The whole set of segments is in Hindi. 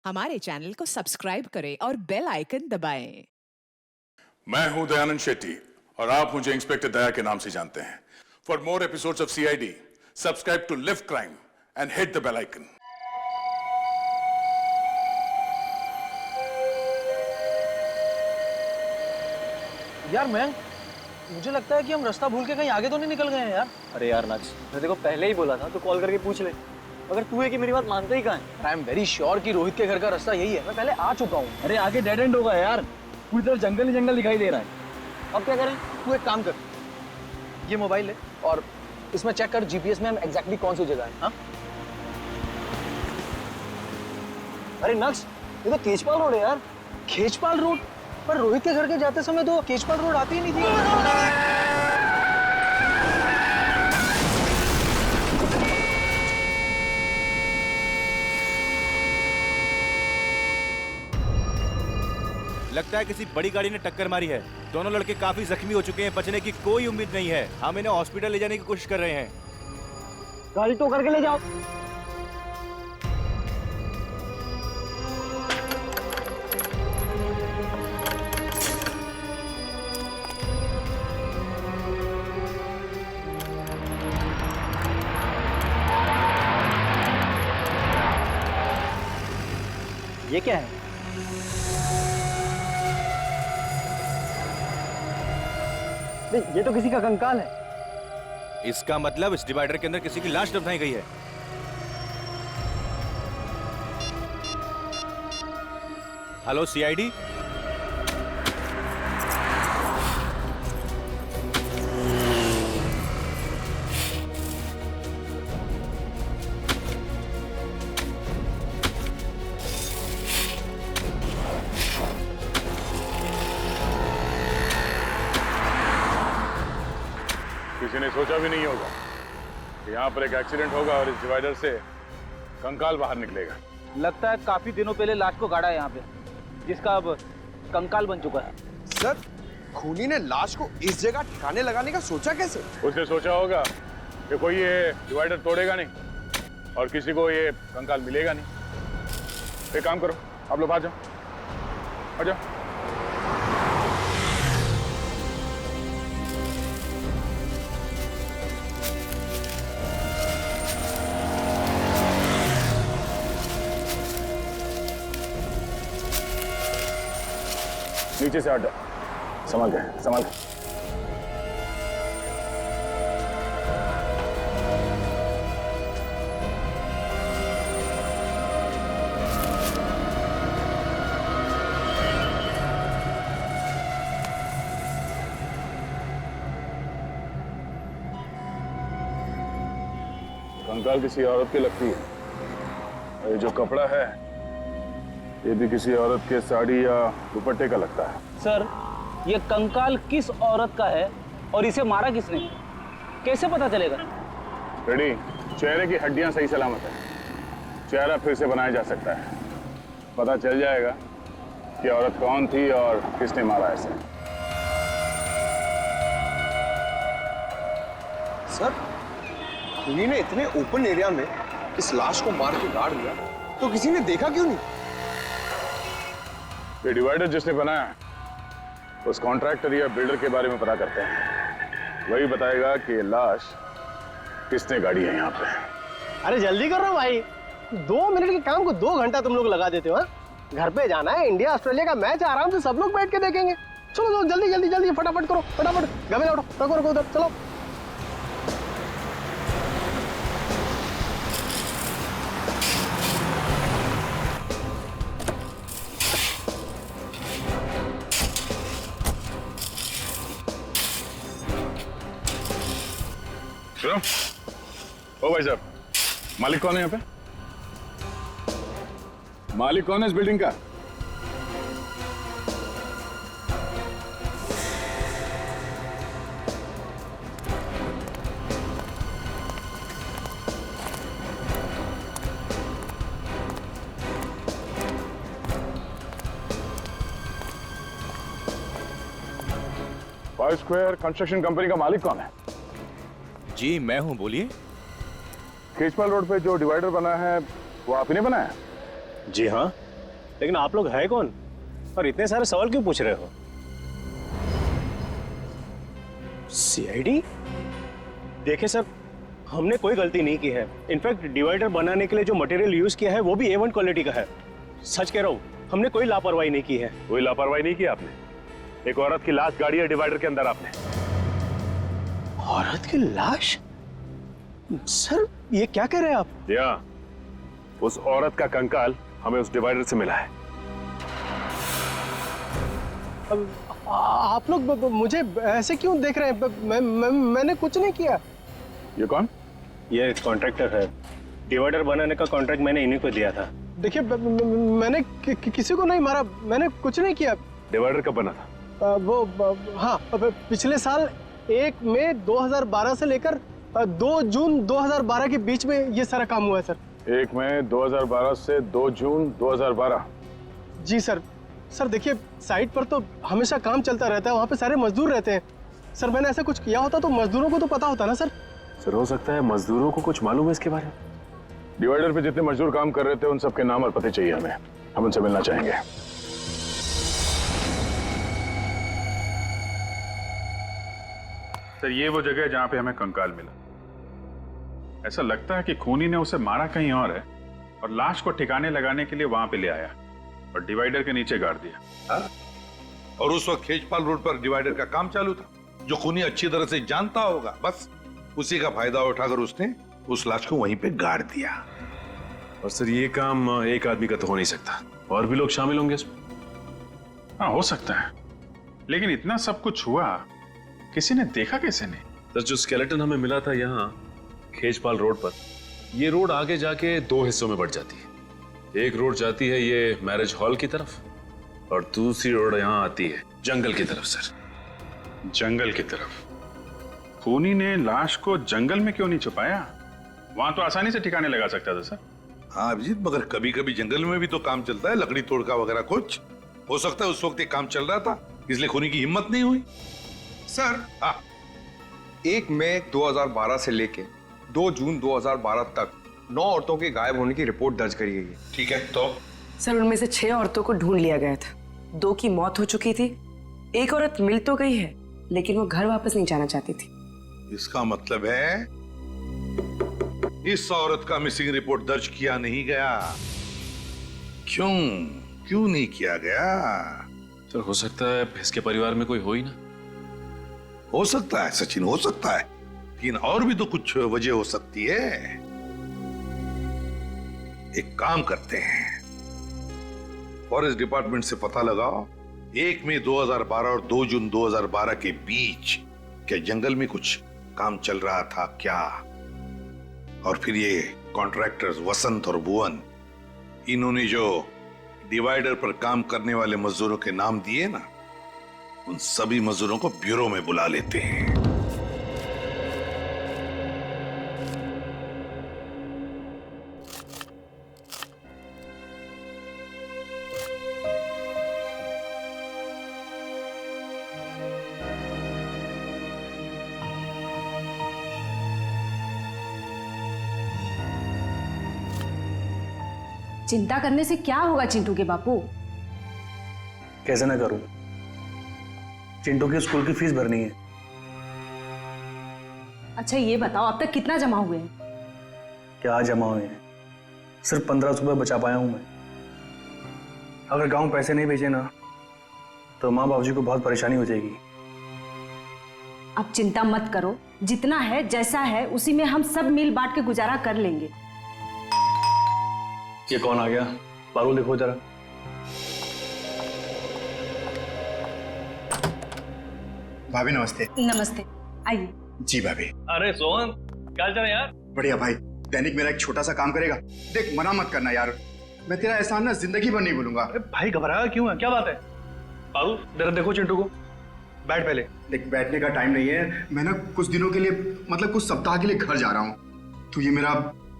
हमारे चैनल को सब्सक्राइब करें और बेल आइकन दबाएं। मैं हूं दयानंद शेट्टी और आप मुझे इंस्पेक्टर दया के नाम से जानते हैं। For more episodes of CID subscribe to lift crime and hit the bell icon. यार मैं मुझे लगता है कि हम रास्ता भूल के कहीं आगे तो नहीं निकल गए हैं यार। अरे यार नक्स, मैं देखो पहले ही बोला था तो कॉल करके पूछ ले। अगर तू है कि मेरी बात मानता ही कहाँ है? आई एम वेरी श्योर कि रोहित के घर का रास्ता यही है। मैं पहले आ चुका हूँ। अरे आगे डेड एंड होगा यार, पूरी तरफ जंगल ही जंगल दिखाई दे रहा है। अब क्या करें? तू एक काम कर, ये मोबाइल ले और इसमें चेक कर जीपीएस में हम एग्जैक्टली कौन सी जगह है। हाँ? अरे नक्स, ये तो केजपाल रोड है यार। केजपाल रोड? पर रोहित के घर के जाते समय तो केजपाल रोड आती ही नहीं थी। लगता है किसी बड़ी गाड़ी ने टक्कर मारी है। दोनों लड़के काफी जख्मी हो चुके हैं, बचने की कोई उम्मीद नहीं है। हम इन्हें हॉस्पिटल ले जाने की कोशिश कर रहे हैं। गाड़ी टो करके ले जाओ। ये क्या है? ये तो किसी का कंकाल है। इसका मतलब इस डिवाइडर के अंदर किसी की लाश दफनाई गई है। हेलो सीआईडी, किसी ने सोचा भी नहीं होगा कि यहाँ पर एक एक्सीडेंट होगा और इस डिवाइडर से कंकाल बाहर निकलेगा। लगता है काफी दिनों पहले लाश को गाड़ा है यहाँ पे, जिसका अब कंकाल बन चुका है। सर, खूनी ने लाश को इस जगह ठिकाने लगाने का सोचा कैसे? उसने सोचा होगा कि कोई ये डिवाइडर तोड़ेगा नहीं और किसी को ये कंकाल मिलेगा नहीं। एक काम करो, आप लोग आ जाओ, आ जाओ। नीचे से हटो, संभाल के, संभाल के। कंकाल किसी औरत की लगती है। और ये जो कपड़ा है ये भी किसी औरत के साड़ी या दुपट्टे का लगता है। सर, ये कंकाल किस औरत का है और इसे मारा किसने, कैसे पता चलेगा? रेडी, चेहरे की हड्डियां सही सलामत है। चेहरा फिर से बनाया जा सकता है। पता चल जाएगा कि औरत कौन थी और किसने मारा इसे। सर, खूनी ने इतने ओपन एरिया में इस लाश को मार के गाड़ दिया, तो किसी ने देखा क्यों नहीं? ये डिवाइडर जिसने बनाया उस कॉन्ट्रैक्टर या बिल्डर के बारे में पता करते हैं। वही बताएगा कि लाश किसने गाड़ी है यहाँ पे। अरे जल्दी करो भाई, 2 मिनट के काम को 2 घंटा तुम लोग लगा देते हो। घर पे जाना है, इंडिया ऑस्ट्रेलिया का मैच आराम से सब लोग बैठ के देखेंगे। चलो चलो जल्दी जल्दी जल्दी फटाफट करो, फटाफट गवे लौटो, रखो रखो उधर, चलो। सुनो, ओ भाई साहब, मालिक कौन है यहाँ पे? मालिक कौन है इस बिल्डिंग का? फाइव स्क्वायर कंस्ट्रक्शन कंपनी का मालिक कौन है? जी मैं हूं, बोलिए। केजपाल रोड पे जो डिवाइडर बना है वो आप ही ने बनाया? जी हाँ, लेकिन आप लोग है कौन और इतने सारे सवाल क्यों पूछ रहे हो? सीआईडी? देखिए सर, हमने कोई गलती नहीं की है। इनफैक्ट डिवाइडर बनाने के लिए जो मटेरियल यूज किया है वो भी A1 क्वालिटी का है। सच कह रहा हूँ, हमने कोई लापरवाही नहीं की है। कोई लापरवाही नहीं की आपने? एक औरत की लाश गाड़ी है डिवाइडर के अंदर आपने। औरत की लाश? सर ये क्या कह रहे हैं आप? या उस औरत का कंकाल हमें उस डिवाइडर से मिला है। अब आप लोग मुझे ऐसे क्यों देख रहे हैं? मैंने कुछ नहीं किया। ये कौन? ये कॉन्ट्रैक्टर है। डिवाइडर बनाने का कॉन्ट्रैक्ट मैंने इन्हीं को दिया था। देखिए मैंने किसी को नहीं मारा, मैंने कुछ नहीं किया। डिवाइडर कब बना था? हाँ, पिछले साल 1 मई 2012 से लेकर 2 जून 2012 के बीच में ये सारा काम हुआ है सर। 1 मई 2012 से 2 जून 2012। जी सर। सर देखिए, साइट पर तो हमेशा काम चलता रहता है, वहाँ पे सारे मजदूर रहते हैं। सर मैंने ऐसा कुछ किया होता तो मजदूरों को तो पता होता ना सर। सर हो सकता है मजदूरों को कुछ मालूम है इसके बारे में। डिवाइडर पे जितने मजदूर काम कर रहे थे उन सबके नाम और पते चाहिए हमें। हम उनसे मिलना चाहेंगे। सर ये वो जगह है जहां पे हमें कंकाल मिला। ऐसा लगता है कि खूनी ने उसे मारा कहीं और है और लाश को ठिकाने लगाने के लिए वहां पे ले आया और डिवाइडर के नीचे गाड़ दिया। हाँ? और उस वक्त खेजपाल रोड पर डिवाइडर का काम चालू था, जो खूनी अच्छी तरह से जानता होगा। बस उसी का फायदा उठाकर उसने उस लाश को वहीं पे गाड़ दिया। और सर ये काम एक आदमी का तो हो नहीं सकता, और भी लोग शामिल होंगे इसमें। हाँ हो सकता है, लेकिन इतना सब कुछ हुआ किसी ने देखा कैसे नहीं? सर जो स्केलेटन हमें मिला था यहाँ खेजपाल रोड पर, ये रोड आगे जाके 2 हिस्सों में बढ़ जाती है। एक रोड जाती है ये मैरिज हॉल की तरफ और दूसरी रोड यहाँ आती है जंगल की तरफ। सर जंगल की तरफ? खूनी ने लाश को जंगल में क्यों नहीं छुपाया? वहां तो आसानी से ठिकाने लगा सकता था सर। हाँ अभिजीत, मगर कभी कभी जंगल में भी तो काम चलता है, लकड़ी तोड़का वगैरह कुछ। हो सकता है उस वक्त एक काम चल रहा था, इसलिए खूनी की हिम्मत नहीं हुई। सर 1 मई 2012 से लेके 2 जून 2012 तक 9 औरतों के गायब होने की रिपोर्ट दर्ज करी गई है। ठीक है, तो सर उनमें से 6 औरतों को ढूंढ लिया गया था। 2 की मौत हो चुकी थी। एक औरत मिल तो गई है, लेकिन वो घर वापस नहीं जाना चाहती थी। इसका मतलब है इस औरत का मिसिंग रिपोर्ट दर्ज किया नहीं गया। क्यों नहीं किया गया? सर हो सकता है इसके परिवार में कोई हो ही ना। हो सकता है सचिन, हो सकता है, लेकिन और भी तो कुछ वजह हो सकती है। एक काम करते हैं, फॉरेस्ट डिपार्टमेंट से पता लगाओ 1 मई 2012 और 2 जून 2012 के बीच क्या जंगल में कुछ काम चल रहा था क्या? और फिर ये कॉन्ट्रैक्टर्स वसंत और भुवन, इन्होंने जो डिवाइडर पर काम करने वाले मजदूरों के नाम दिए ना, उन सभी मजदूरों को ब्यूरो में बुला लेते हैं। चिंता करने से क्या होगा चिंटू के बापू? कैसे ना करूं? चिंटू की स्कूल की फीस भरनी है। अच्छा ये बताओ अब तक कितना जमा हुए हैं? क्या जमा हुए हैं? सिर्फ 1500 रुपये बचा पाया हूं मैं। अगर गांव पैसे नहीं भेजे ना तो माँ बाबूजी को बहुत परेशानी हो जाएगी। अब चिंता मत करो, जितना है जैसा है उसी में हम सब मिल बांट के गुजारा कर लेंगे। ये कौन आ गया? पारुल देखो जरा। भाभी नमस्ते। नमस्ते, आइए। जी भाभी। अरे सोहन, क्या चल रहा है यार? बढ़िया भाई, दैनिक मेरा एक छोटा सा काम करेगा। देख मना मत करना यार, मैं तेरा एहसान ना जिंदगी भर नहीं भूलूंगा। भाई घबराया क्यों है? क्या बात है? पारुल जरा देखो चिंटू को। बैठ पहले। देख बैठने का टाइम नहीं है, मैं ना कुछ दिनों के लिए, मतलब कुछ सप्ताह के लिए घर जा रहा हूँ। तू ये मेरा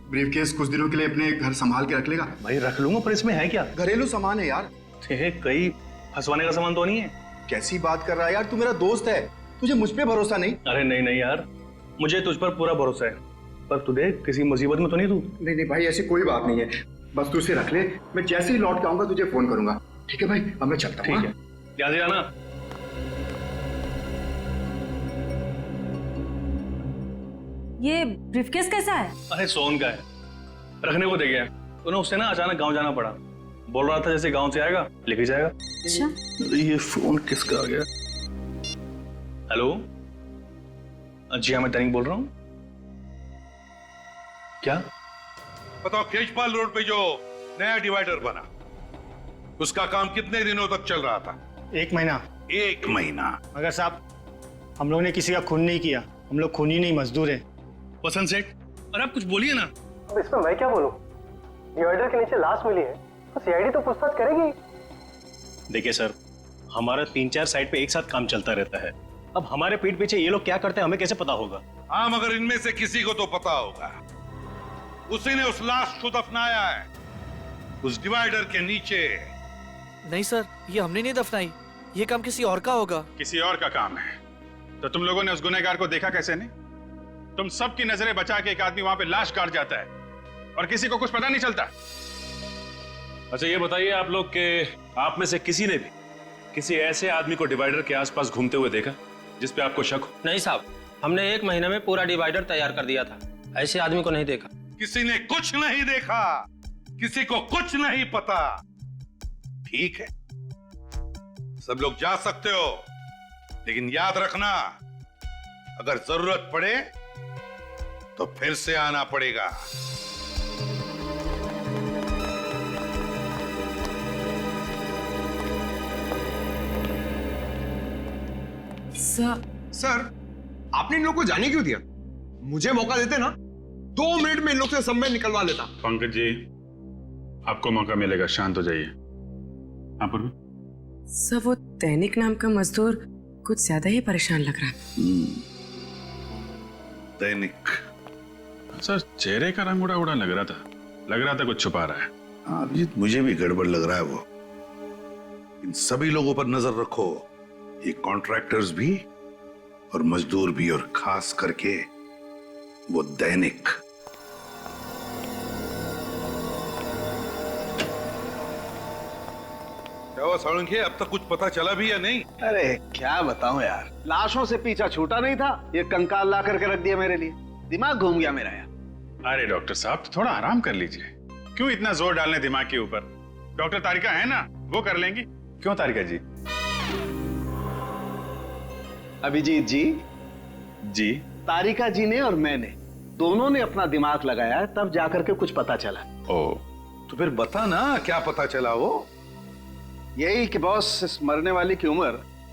ब्रीफकेस कुछ दिनों के लिए अपने घर संभाल के रख लेगा? भाई रख लूंगा, पर इसमें है क्या? घरेलू सामान है यार। कहीं फंसवाने का सामान तो नहीं है? कैसी बात कर रहा है यार, तू मेरा दोस्त है, तुझे मुझ पे भरोसा नहीं? अरे नहीं यार, मुझे तुझ पर पूरा भरोसा है, पर तू देख किसी मुसीबत में तो नहीं तू? नहीं भाई, ऐसी कोई बात नहीं है। बस तू इसे रख ले, मैं जैसे ही लौट के आऊंगा तुझे फोन करूंगा। ठीक है भाई, अब मैं चलता हूँ। ठीक है, ध्यान से जाना। ये ब्रीफकेस कैसा है? अरे सोन का है, रखने को दे गया। उन्हें उससे ना अचानक गांव जाना पड़ा। बोल रहा था जैसे गांव से आएगा लेके जाएगा। अच्छा, ये फोन किसका आ गया? हेलो, जी हाँ, मैं दैनिक बोल रहा हूँ। क्या? बताओ, केजपाल रोड पे जो नया डिवाइडर बना, उसका काम कितने दिनों तक चल रहा था? 1 महीना। 1 महीना? मगर साहब, हम लोगों ने किसी का खून नहीं किया, हम लोग खूनी नहीं मजदूर हैं। वसंत सेठ, अरे आप कुछ बोलिए ना। अब इसमें मैं क्या बोलूं? डिवाइडर के नीचे लाश मिली है तो सीआईडी तो पूछताछ करेगी। देखिए सर, हमारा 3-4 साइड पे एक साथ काम चलता रहता है। अब हमारे पीठ पीछे ये लोग क्या करते हैं हमें कैसे पता होगा? हाँ, मगर इनमें से किसी को तो पता होगा। उसी ने उस लाश को दफनाया है उस डिवाइडर के नीचे। नहीं सर, ये हमने नहीं दफनाई, ये काम किसी और का होगा। किसी और का काम है तो तुम लोगों ने उस गुनहगार को देखा कैसे नहीं? तुम सबकी नजरें बचा के एक आदमी वहां पे लाश गाड़ जाता है और किसी को कुछ पता नहीं चलता। अच्छा ये बताइए आप लोग के आप में से किसी ने भी किसी ऐसे आदमी को डिवाइडर के आसपास घूमते हुए देखा जिस पे आपको शक हो? नहीं साहब, हमने 1 महीने में पूरा डिवाइडर तैयार कर दिया था, ऐसे आदमी को नहीं देखा। किसी ने कुछ नहीं देखा, किसी को कुछ नहीं पता। ठीक है, सब लोग जा सकते हो, लेकिन याद रखना, अगर जरूरत पड़े तो फिर से आना पड़ेगा। सर, आपने इन लोग को जाने क्यों दिया? मुझे मौका देते ना, 2 मिनट में इन लोग से सब मैं निकलवा लेता। पंकज जी, आपको मौका मिलेगा, शांत हो जाइए। हाँ पूर्वी? सर, वो दैनिक नाम का मजदूर कुछ ज्यादा ही परेशान लग रहा है। दैनिक? सर, चेहरे का रंग उड़ा उड़ा लग रहा था कुछ छुपा रहा है। हाँ अभिजीत, मुझे भी गड़बड़ लग रहा है वो। इन सभी लोगों पर नजर रखो, ये कॉन्ट्रैक्टर्स भी और मजदूर भी, और खास करके वो दैनिक। क्या हुआ साळुंखे, अब तक कुछ पता चला भी या नहीं? अरे क्या बताऊं यार, लाशों से पीछा छूटा नहीं था, ये कंकाल ला करके रख दिया मेरे लिए। दिमाग घूम गया मेरा यार। अरे डॉक्टर साहब, थोड़ा आराम कर लीजिए, क्यों इतना जोर डालने दिमाग के ऊपर? डॉक्टर तारिका है ना, वो कर लेंगी। क्यों तारिका जी? अभिजीत जी, जी तारिका जी ने और मैंने दोनों ने अपना दिमाग लगाया, तब जाकर के कुछ पता चला। ओ, तो फिर बता ना, क्या पता चला? वो यही कि बॉस, इस मरने वाली की उम्र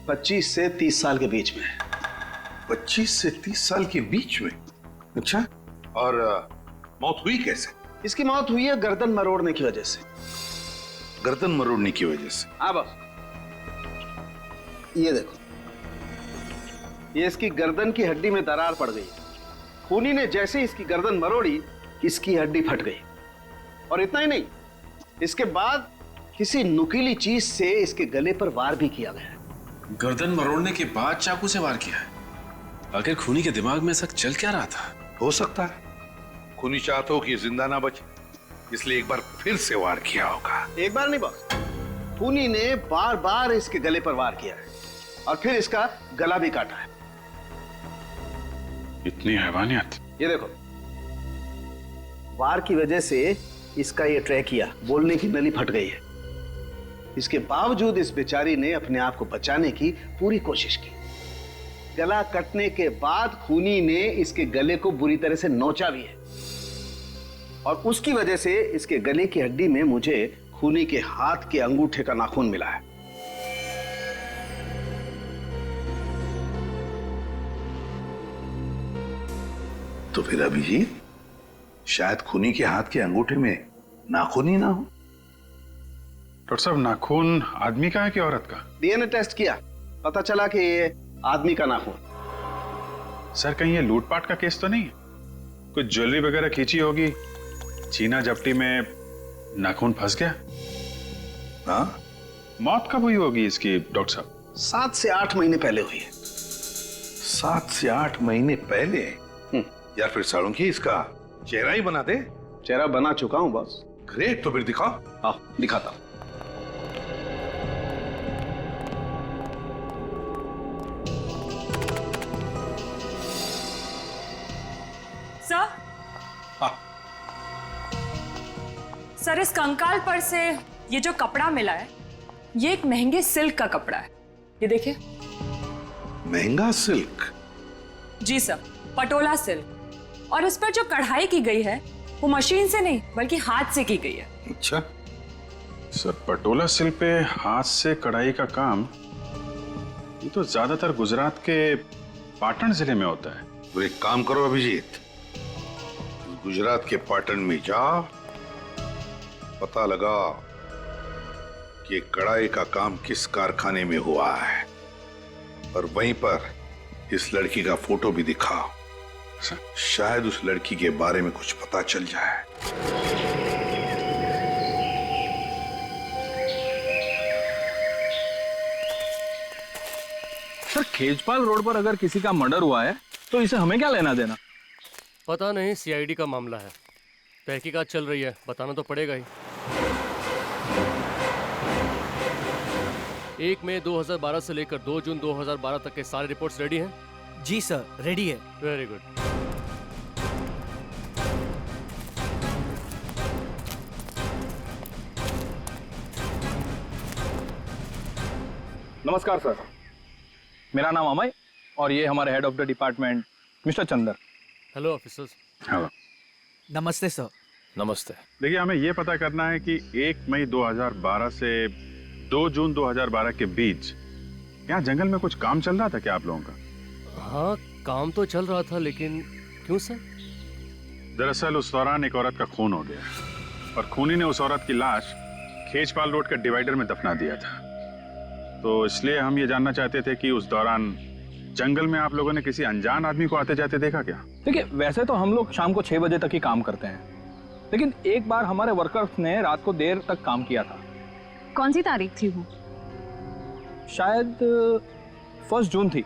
25 से 30 साल के बीच में है। 25 से 30 साल के बीच में? अच्छा, और मौत हुई कैसे? इसकी मौत हुई है गर्दन मरोड़ने की वजह से। गर्दन मरोड़ने की वजह से? हाँ बॉस, ये देखो, ये इसकी गर्दन की हड्डी में दरार पड़ गई। खूनी ने जैसे इसकी गर्दन मरोड़ी, इसकी हड्डी फट गई। और इतना ही नहीं, इसके बाद किसी नुकीली चीज से इसके गले पर वार भी किया गया। गर्दन मरोड़ने के बाद चाकू से वार किया है? आखिर खूनी के दिमाग में ऐसा चल क्या रहा था? हो सकता है खूनी चाहता हो कि जिंदा ना बचे, इसलिए एक बार फिर से वार किया होगा। एक बार नहीं बॉस, खूनी ने बार बार इसके गले पर वार किया है और फिर इसका गला भी काटा है। इतनी हैवानियत! ये देखो, वार की वजह से इसका ये ट्रैकिया, बोलने की नली फट गई है। इसके बावजूद इस बेचारी ने अपने आप को बचाने की पूरी कोशिश की। गला कटने के बाद खूनी ने इसके गले को बुरी तरह से नोचा भी है, और उसकी वजह से इसके गले की हड्डी में मुझे खूनी के हाथ के अंगूठे का नाखून मिला है। तो फिर अभिजीत, शायद खूनी के हाथ के अंगूठे में नाखून ही ना हो। डॉक्टर साहब, नाखून आदमी का है कि औरत का? डीएनए टेस्ट किया, पता चला कि ये आदमी का नाखून। सर, कहीं ये लूटपाट का केस तो नहीं? कुछ ज्वेलरी वगैरह खींची होगी, चीना जपटी में नाखून फंस गया। हाँ? मौत कब हुई होगी इसकी डॉक्टर साहब? 7 से 8 महीने पहले हुई है। 7 से 8 महीने पहले? यार फिर साळुंखे, इसका चेहरा ही बना दे। चेहरा बना चुका हूं बॉस। ग्रेट, तो फिर दिखा। हाँ दिखाता हूं। सर, सर इस कंकाल पर से ये जो कपड़ा मिला है ये एक महंगे सिल्क का कपड़ा है। ये देखिए। महंगा सिल्क? जी सर, पटोला सिल्क। और इस पर जो कढ़ाई की गई है वो मशीन से नहीं बल्कि हाथ से की गई है। अच्छा सर, पटोला सिल्क पे हाथ से कढ़ाई का काम ये तो ज्यादातर गुजरात के पाटन जिले में होता है। तो एक काम करो अभिजीत, गुजरात के पाटन में जा, पता लगा कि कढ़ाई का काम किस कारखाने में हुआ है और वहीं पर इस लड़की का फोटो भी दिखा। शायद उस लड़की के बारे में कुछ पता चल जाए। सर, खेजपाल रोड पर अगर किसी का मर्डर हुआ है तो इसे हमें क्या लेना देना? पता नहीं, सीआईडी का मामला है, तहकीकात चल रही है, बताना तो पड़ेगा ही। 1 मई 2012 से लेकर 2 जून 2012 तक के सारे रिपोर्ट्स रेडी हैं? जी सर, रेडी है। Very good. नमस्कार सर, मेरा नाम अमय और ये हमारे head of the department mister Chander. Hello officers. Hello. नमस्ते सर। नमस्ते। देखिए, हमें ये पता करना है कि 1 मई 2012 से 2 जून 2012 के बीच यहाँ जंगल में कुछ काम चल रहा था क्या आप लोगों का? हाँ, काम तो चल रहा था, लेकिन क्यों सर? दरअसल उस दौरान एक औरत का खून हो गया और खूनी ने उस औरत की लाश खेजपाल रोड के डिवाइडर में दफना दिया था। तो इसलिए हम ये जानना चाहते थे कि उस दौरान जंगल में आप लोगों ने किसी अनजान आदमी को आते जाते देखा क्या? देखिए, वैसे तो हम लोग शाम को 6 बजे तक ही काम करते हैं, लेकिन एक बार हमारे वर्कर्स ने रात को देर तक काम किया था। कौन सी तारीख थी वो? शायद 1 जून थी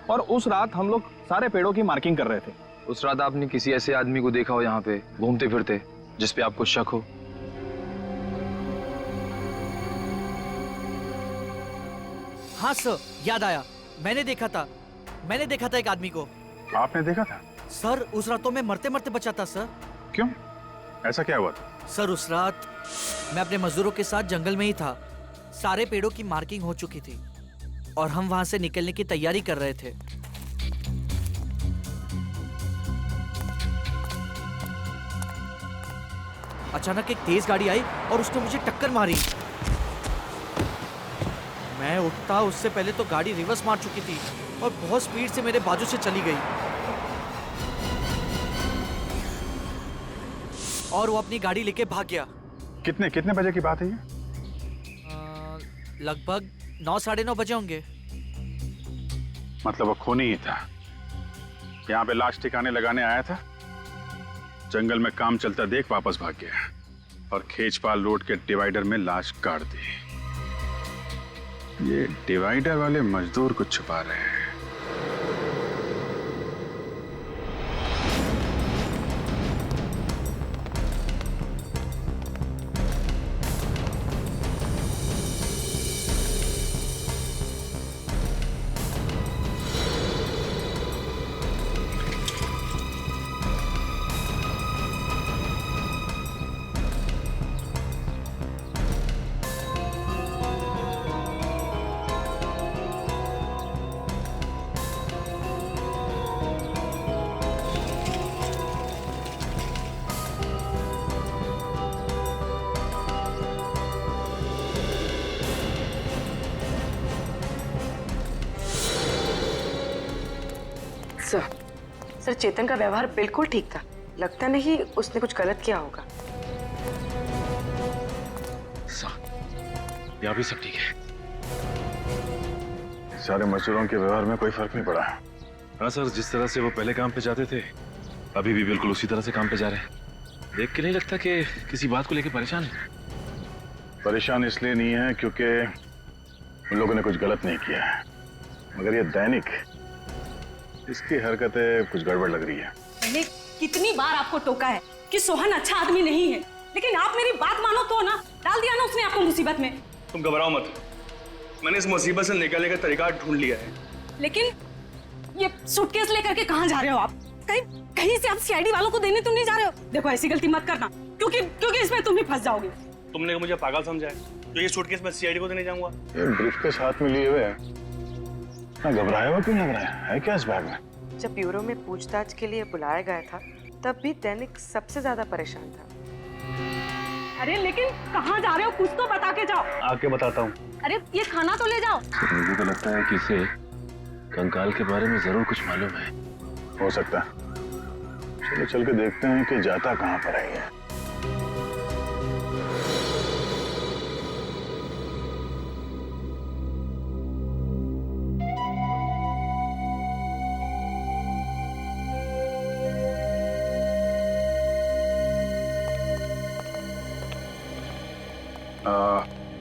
और उस रात हम लोग सारे पेड़ों की मार्किंग कर रहे थे। उस रात आपने किसी ऐसे आदमी को देखा हो यहाँ पे घूमते फिरते जिस पे आपको शक हो? हाँ सर, याद आया, मैंने देखा था एक आदमी को। आपने देखा था? सर, उस रात तो मैं मरते मरते बचा था सर। क्यों, ऐसा क्या हुआ था? सर, उस रात मैं अपने मजदूरों के साथ जंगल में ही था। सारे पेड़ों की मार्किंग हो चुकी थी और हम वहां से निकलने की तैयारी कर रहे थे। अचानक एक तेज गाड़ी आई और उसने मुझे टक्कर मारी। मैं उठता उससे पहले तो गाड़ी रिवर्स मार चुकी थी और बहुत स्पीड से मेरे बाजू से चली गई और वो अपनी गाड़ी लेके भाग गया। कितने बजे की बात है ये? लगभग 9 साढ़े 9 बजे होंगे। मतलब वो खूनी ही था, यहाँ पे लाश ठिकाने लगाने आया था, जंगल में काम चलता देख वापस भाग गया और खेजपाल रोड के डिवाइडर में लाश गाड़ दी। ये डिवाइडर वाले मजदूर को छुपा रहे हैं। सर, चेतन का व्यवहार बिल्कुल ठीक था। लगता नहीं उसने कुछ गलत किया होगा। यहाँ भी सब ठीक है। सारे मजदूरों के व्यवहार में कोई फर्क नहीं पड़ा। हाँ सर, जिस तरह से वो पहले काम पे जाते थे अभी भी बिल्कुल उसी तरह से काम पे जा रहे हैं। देख के नहीं लगता कि किसी बात को लेकर परेशान है। परेशान इसलिए नहीं है क्योंकि उन लोगों ने कुछ गलत नहीं किया है, मगर ये दैनिक इसकी हरकतें कुछ गड़बड़ लग रही है। मैंने कितनी बार आपको टोका है कि सोहन अच्छा आदमी नहीं है, लेकिन आप मेरी बात मानो तो ना, डाल दिया ना उसने आपको मुसीबत में। तुम घबराओ मत, मैंने इस मुसीबत से निकलने का तरीका ढूंढ लिया है। लेकिन ये सूटकेस लेकर के कहाँ जा रहे हो आप? कहीं कहीं से आप सीआईडी वालों को देने तो नहीं जा रहे हो? देखो ऐसी गलती मत करना, क्योंकि इसमें तुम ही फंस जाओगे। तुमने मुझे पागल समझा है? तो ये सूटकेस मैं सीआईडी को देने जाऊंगा? ये ब्रीफ के साथ में लिए हुए हैं। घबराया हुआ क्यों लग रहा है क्या इस बैग में? जब ब्यूरो में पूछताछ के लिए बुलाया गया था तब भी दैनिक सबसे ज्यादा परेशान था। अरे लेकिन कहाँ जा रहे हो? कुछ तो बता के जाओ। आके बताता हूँ। अरे ये खाना तो ले जाओ। मुझे तो लगता है कि इसे कंकाल के बारे में जरूर कुछ मालूम है। हो सकता है। चलो चल के देखते हैं कि जाता कहाँ पर है ये।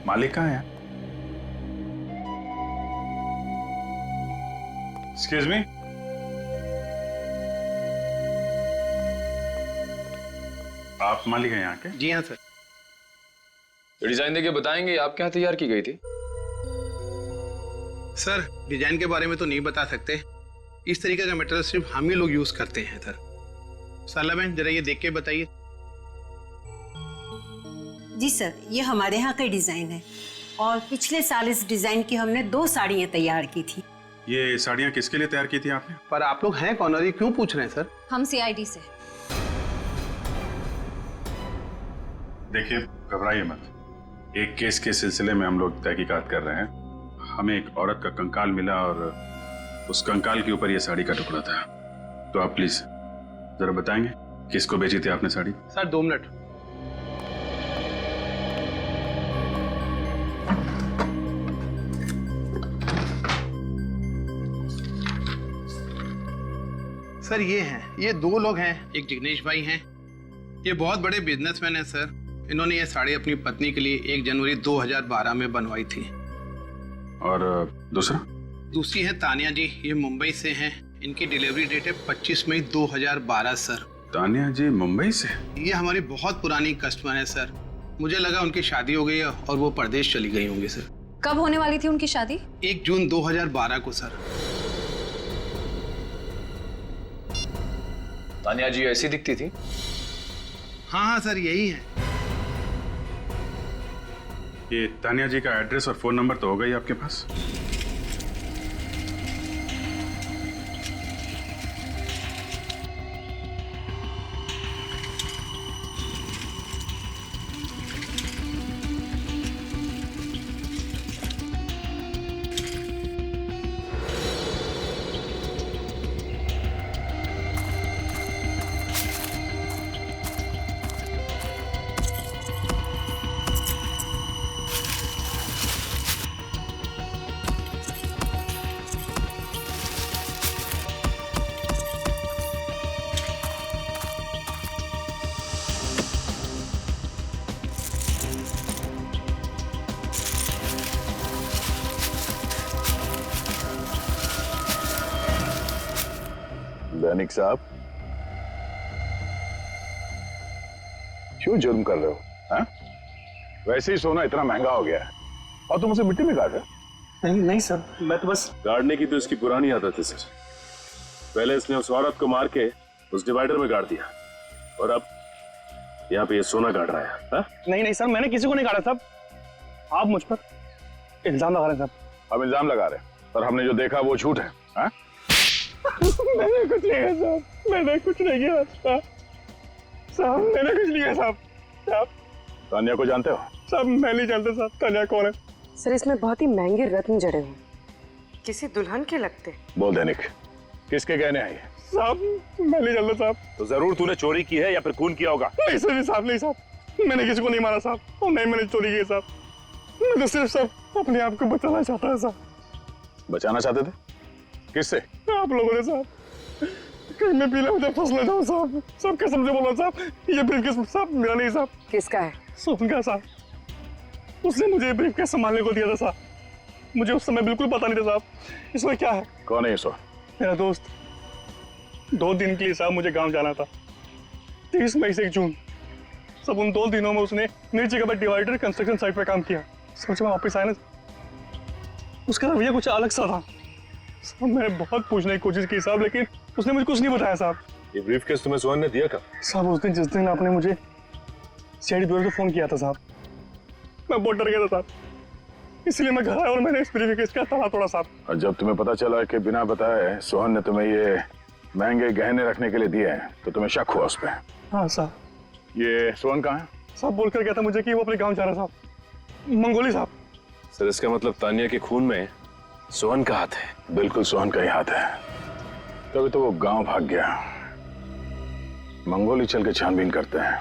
मालिक कहाँ है? Excuse me. आप मालिक हैं यहाँ के? जी हाँ सर। डिजाइन देके बताएंगे आपके यहाँ तैयार की गई थी? सर डिजाइन के बारे में तो नहीं बता सकते, इस तरीके का मटेरियल सिर्फ हम ही लोग यूज करते हैं सर। सरला बहन जरा ये देख के बताइए। जी सर, ये हमारे यहाँ का डिजाइन है और पिछले साल इस डिजाइन की हमने 2 साड़ियाँ तैयार की थी। ये साड़ियाँ किसके लिए तैयार की थी आपने? पर आप लोग हैं कौन और ये क्यों पूछ रहे हैं सर? हम सीआईडी से। देखिए घबराइए मत, एक केस के सिलसिले में हम लोग तहकीकात कर रहे हैं। हमें एक औरत का कंकाल मिला और उस कंकाल के ऊपर ये साड़ी का टुकड़ा था। तो आप प्लीज जरा बताएंगे किसको बेची थी आपने साड़ी? Sir 2 minute. सर ये 2 लोग हैं, एक जिग्नेश भाई हैं, ये बहुत बड़े बिजनेसमैन हैं सर। इन्होंने ये साड़ी अपनी पत्नी के लिए 1 जनवरी 2012 में बनवाई थी। और दूसरी है तानिया जी, ये मुंबई से हैं। इनकी डिलीवरी डेट है 25 मई 2012 सर। तानिया जी मुंबई से? ये हमारी बहुत पुरानी कस्टमर है सर। मुझे लगा उनकी शादी हो गई है और वो परदेश चली गई होंगी सर। कब होने वाली थी उनकी शादी? 1 जून 2012 को सर। तानिया जी ऐसी दिखती थी? हाँ सर यही है। ये तानिया जी का एड्रेस और फोन नंबर तो होगा ही आपके पास? दैनिक साहब क्यों जुर्म कर रहे हो? हा? वैसे ही सोना इतना महंगा हो गया है और तुम उसे मिट्टी में गाड़ रहे हो। नहीं सर, मैं तो बस गाड़ने की तो इसकी पुरानी आदत है सर। पहले इसने उस औरत को मार के उस डिवाइडर में गाड़ दिया और अब यहाँ पे ये सोना गाड़ रहा है। हा? नहीं सर, मैंने किसी को नहीं गाड़ा साहब। आप मुझ पर इल्जाम लगा रहे हैं साहब। हम इल्जाम लगा रहे हैं पर हमने जो देखा वो झूठ है। हा? मैंने कुछ नहीं किया साहब, मैंने कुछ नहीं किया साहब, मैंने कुछ नहीं किया साहब। तानिया को जानते हो? साहब मैं नहीं जानता साहब तानिया कौन है। सर इसमें बहुत ही महंगे रत्न जड़े हुए, किसी दुल्हन के लगते। बोल दैनिक, किसके गहने हैं ये? साहब मैं नहीं जानता साहब। तो जरूर तूने चोरी की है या फिर खून किया होगा। नहीं सर, नहीं साहब, मैंने किसी को नहीं मारा साहब, और नहीं मैंने चोरी की साहब। मैं तो सिर्फ साहब अपने आप को बचाना चाहता है साहब। बचाना चाहते थे? किससे? आप लोगों ने साहब। कहीं मैं पीला मुझे फंस न जाऊं साहब। सब कसम से बोला साहब, ये ब्रीफकेस साहब मेरा नहीं साहब। किसका है? सोहन का साहब। उसने मुझे ब्रीफकेस संभालने को दिया था साहब। मुझे उस समय बिल्कुल पता नहीं था साहब इसमें क्या है। कौन है ये सोहन? मेरा दोस्त। 2 दिन के लिए साहब मुझे गांव जाना था। 30 मई से 1 जून सब उन 2 दिनों में उसने मेरी जगह पर डिवाइडर कंस्ट्रक्शन साइट पे काम किया। समझ में वापस आया ना, उसका रवैया कुछ अलग सा था साहब। मैंने बहुत पूछने की कोशिश की साहब, लेकिन उसने मुझे कुछ नहीं बताया साहब। ये ब्रीफकेस तुम्हें सोहन ने दिया कब? साहब उस दिन जिस दिन आपने मुझे सीआईडी ब्यूरो को फोन किया था साहब, मैं बहुत डर गया था साहब, इसलिए मैं घर आया और मैंने इस ब्रीफकेस का ताला तोड़ा साहब। और जब तुम्हें पता चला कि बिना बताए सोहन ने तुम्हें ये महंगे गहने रखने के लिए दिए हैं तो तुम्हें शक हुआ उस पर? हाँ साहब। ये सोहन कहाँ है? साहब बोल कर गया था मुझे कि वो अपने गांव जा रहा साहब, मंगोली साहब। सर इसका मतलब तानिया के खून में सोहन का हाथ है? बिल्कुल सोहन का ही हाथ है, तभी तो वो गांव भाग गया। मंगोली चल के छानबीन करते हैं,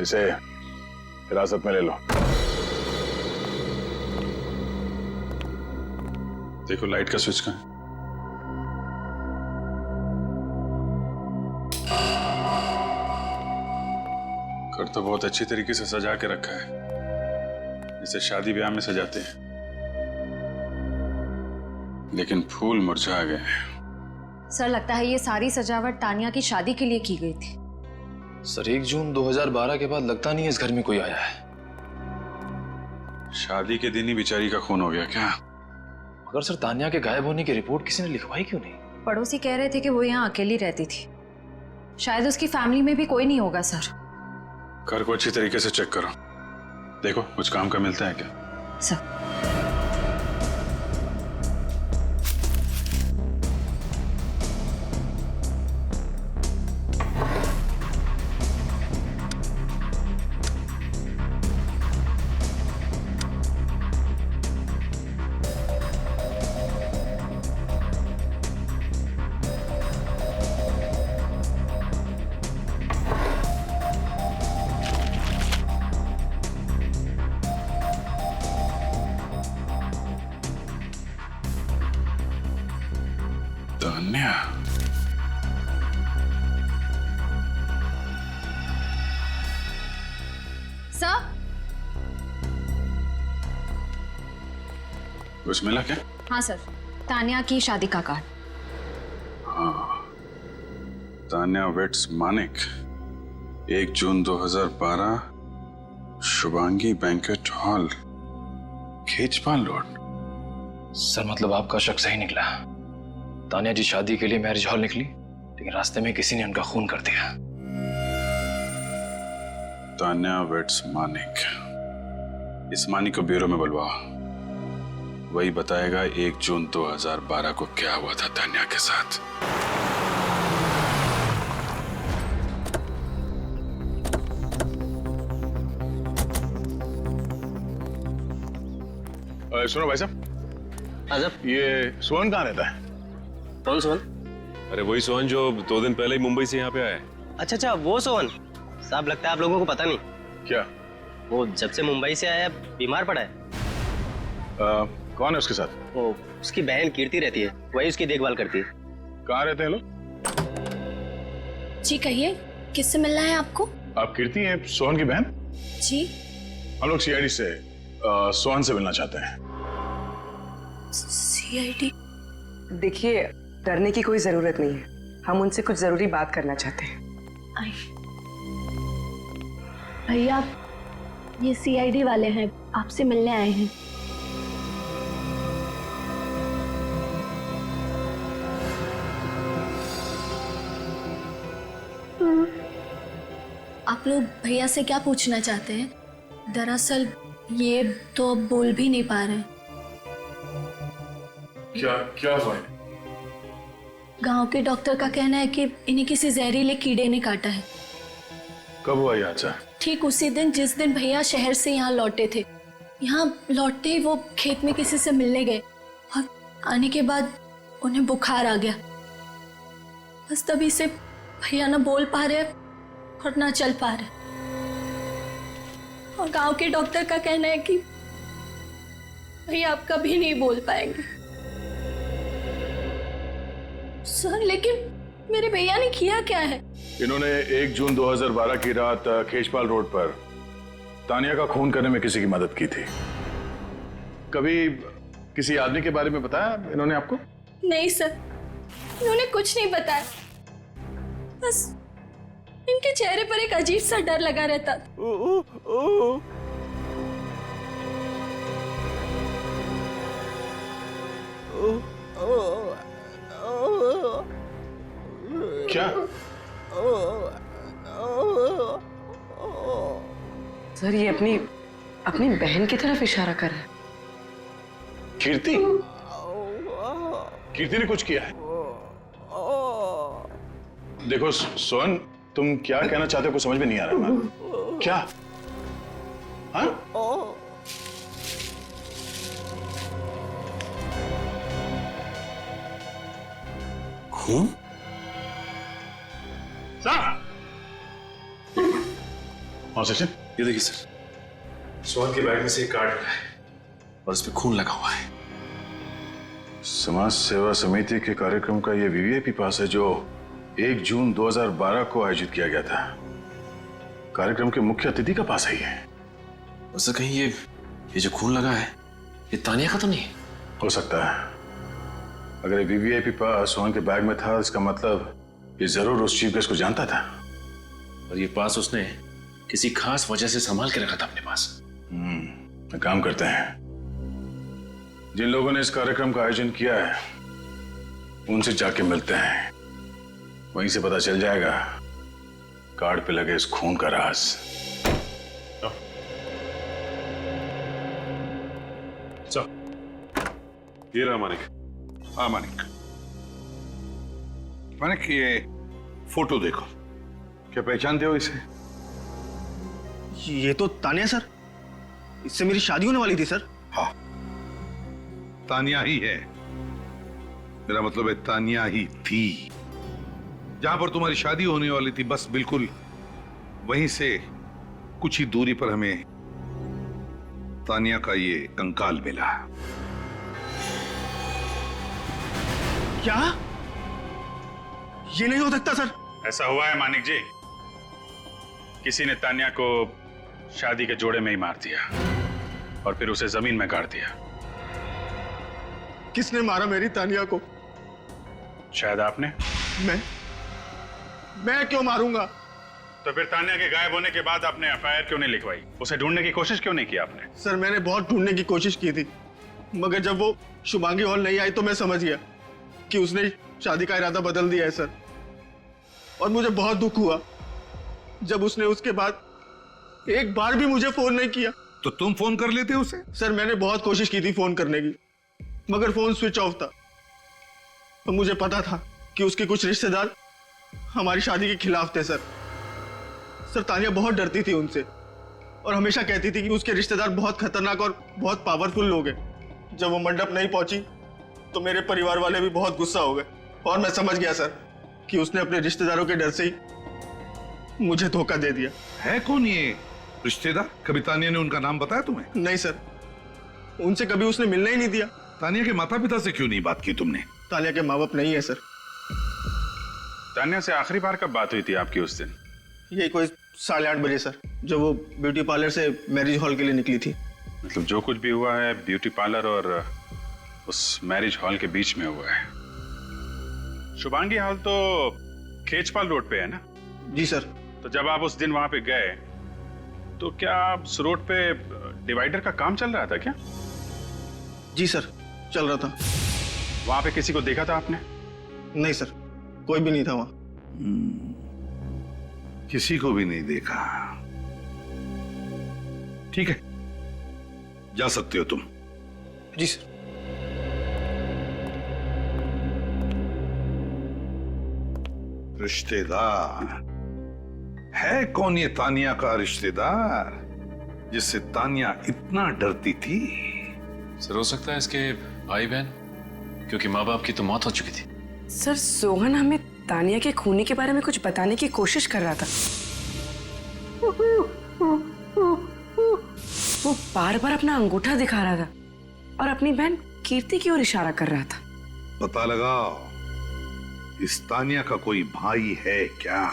इसे हिरासत में ले लो। देखो लाइट का स्विच कहाँ है? घर तो बहुत अच्छी तरीके से सजा के रखा है, जैसे शादी ब्याह में सजाते हैं, लेकिन फूल मुरझा गए। सर लगता है ये सारी सजावट तानिया की शादी के लिए की गई थी। सर 1 जून 2012 के बाद लगता नहीं है इस घर में कोई आया है। शादी के दिन ही बेचारी का खून हो गया क्या? मगर सर तानिया के गायब होने की रिपोर्ट किसी ने लिखवाई क्यों नहीं? पड़ोसी कह रहे थे कि वो यहाँ अकेली रहती थी, शायद उसकी फैमिली में भी कोई नहीं होगा सर। घर को अच्छी तरीके से चेक करो, देखो कुछ काम का मिलता है क्या? सर तान्या, सर कुछ मिला क्या? हाँ सर, तानिया की शादी का कार्ड। हाँ, तान्या वेट्स मानिक, 1 जून 2012, Shubhangi banquet hall, Khechpal road. Sir मतलब आपका शक सही निकला, तानिया जी शादी के लिए मैरिज हॉल निकली, लेकिन रास्ते में किसी ने उनका खून कर दिया। तान्या वेट्स मानिक, इस मानिक को ब्यूरो में बुलवाओ, वही बताएगा 1 जून 2012 को क्या हुआ था तान्या के साथ। सुनो भाई साहब, ये सोहन कहाँ रहता है? कौन सोहन? अरे वही सोहन जो 2 दिन पहले ही मुंबई से यहाँ पे आया है। अच्छा अच्छा, वो सोहन साहब। लगता है आप लोगों को पता नहीं। क्या? वो जब से मुंबई से आया बीमार पड़ा है। कौन है उसके साथ? वो उसकी बहन कीर्ति रहती है, वही उसकी देखभाल करती है। कहाँ रहते हैं लोग? जी कहिए, किससे मिलना है आपको? आप कीर्ति हैं सोहन की बहन? जी हम लोग सीआईडी से सोहन से मिलना चाहते हैं। सीआईडी? देखिए डरने की कोई जरूरत नहीं है, हम उनसे कुछ जरूरी बात करना चाहते हैं। भैया ये सीआईडी वाले हैं, आपसे मिलने आए हैं। आप लोग भैया से क्या पूछना चाहते हैं? दरअसल ये तो अब बोल भी नहीं पा रहे। क्या हुआ? गांव के डॉक्टर का कहना है कि इन्हें किसी जहरीले कीड़े ने काटा है। कब हुआ ये हादसा? ठीक उसी दिन जिस दिन भैया शहर से यहाँ लौटे थे। यहाँ लौटते ही वो खेत में किसी से मिलने गए और आने के बाद उन्हें बुखार आ गया। बस तभी से भैया ना बोल पा रहे और ना चल पा रहे। और गांव के डॉक्टर का कहना है कि भैया आप कभी नहीं बोल पाएंगे। सर लेकिन मेरे भैया ने किया क्या है? इन्होंने 1 जून 2012 की रात खेचपाल रोड पर तानिया का खून करने में किसी की मदद की थी। कभी किसी आदमी के बारे में बताया इन्होंने आपको? नहीं सर, इन्होंने कुछ नहीं बताया। बस इनके चेहरे पर एक अजीब सा डर लगा रहता था। क्या? सर ये अपनी अपनी बहन की तरफ इशारा कर रहा है। कीर्ति? कीर्ति ने कुछ किया है? देखो सोहन, तुम क्या कहना चाहते हो कुछ समझ में नहीं आ रहा है। क्या? हाँ? खून? हाँ सचिन, ये देखिए सर, सोहन के बैग में से एक कार्ड मिला है और उस पर खून लगा हुआ है। समाज सेवा समिति के कार्यक्रम का ये वीवीआईपी पास है जो 1 जून 2012 को आयोजित किया गया था। कार्यक्रम के मुख्य अतिथि का पास है ये। उससे कहीं ये जो खून लगा है ये तानिया का तो नहीं? हो सकता है। अगर ये वीवीआईपी पास सोहन के बैग में था, इसका मतलब ये जरूर उस चीफ गेस्ट को जानता था। और ये पास उसने किसी खास वजह से संभाल के रखा था अपने पास। एक काम करते हैं, जिन लोगों ने इस कार्यक्रम का आयोजन किया है उनसे जाके मिलते हैं। वहीं से पता चल जाएगा कार्ड पे लगे इस खून का राज। ये रहा मानिक। हाँ मानिक, मानिक ये फोटो देखो, क्या पहचानते हो इसे? ये तो तानिया सर, इससे मेरी शादी होने वाली थी सर। हाँ, तानिया ही है। मेरा मतलब है तानिया ही थी। जहां पर तुम्हारी शादी होने वाली थी, बस बिल्कुल वहीं से कुछ ही दूरी पर हमें तानिया का ये कंकाल मिला। क्या? ये नहीं हो सकता सर। ऐसा हुआ है मानिक जी, किसी ने तानिया को शादी के जोड़े में ही मार दिया और फिर उसे जमीन में गाड़ दिया। किसने मारा मेरी तानिया को? शायद आपने। मैं क्यों मारूंगा? तो फिर तानिया के गायब होने के बाद आपने एफआईआर क्यों नहीं लिखवाई? उसे ढूंढने की कोशिश क्यों नहीं की आपने? सर मैंने बहुत ढूंढने की कोशिश की थी, मगर जब वो शुभांगी हॉल नहीं आई तो मैं समझ गया कि उसने शादी का इरादा बदल दिया है सर। और मुझे बहुत दुख हुआ जब उसने उसके बाद एक बार भी मुझे फोन नहीं किया। तो तुम फोन कर लेते उसे? सर मैंने बहुत कोशिश की थी फोन करने की, मगर फोन स्विच ऑफ था। तो मुझे पता था कि उसके कुछ रिश्तेदार हमारी शादी के खिलाफ थे सर तानिया बहुत डरती थी उनसे और हमेशा कहती थी कि उसके रिश्तेदार बहुत खतरनाक और बहुत पावरफुल लोग हैं। जब वो मंडप नहीं पहुंची तो मेरे परिवार वाले भी बहुत गुस्सा हो गए और मैं समझ गया सर कि उसने अपने रिश्तेदारों के डर से ही मुझे धोखा दे दिया। है कौन ये रिश्तेदार? कभी तानिया ने उनका नाम बताया तुम्हें? नहीं सर, उनसे कभी उसने मिलने ही नहीं दिया। तानिया के माता पिता से क्यों नहीं बात की तुमने? तानिया के माँ बाप नहीं है सर। तानिया से आखिरी बार कब बात हुई थी आपकी उस दिन? ये कोई 8:30 बजे सर, जब वो ब्यूटी पार्लर से मैरिज हॉल के लिए निकली थी। मतलब जो कुछ भी हुआ है ब्यूटी पार्लर और उस मैरिज हॉल के बीच में हुआ है। शुभांगी हॉल तो खेचपाल रोड पे है ना? जी सर। तो जब आप उस दिन वहां पे गए तो क्या उस रोड पे डिवाइडर का काम चल रहा था क्या? जी सर, चल रहा था। वहां पे किसी को देखा था आपने? नहीं सर, कोई भी नहीं था वहां। किसी को भी नहीं देखा। ठीक है, जा सकते हो तुम। जी सर। रिश्तेदार है कौन ये तानिया का रिश्तेदार जिससे तानिया इतना डरती थी? सर हो सकता है इसके भाई बहन, क्योंकि माँ बाप की तो मौत हो चुकी थी। सर सोहन हमें तानिया के खूनी के बारे में कुछ बताने की कोशिश कर रहा था। वो बार बार अपना अंगूठा दिखा रहा था और अपनी बहन कीर्ति की ओर इशारा कर रहा था। पता लगाओ इस तानिया का कोई भाई है क्या?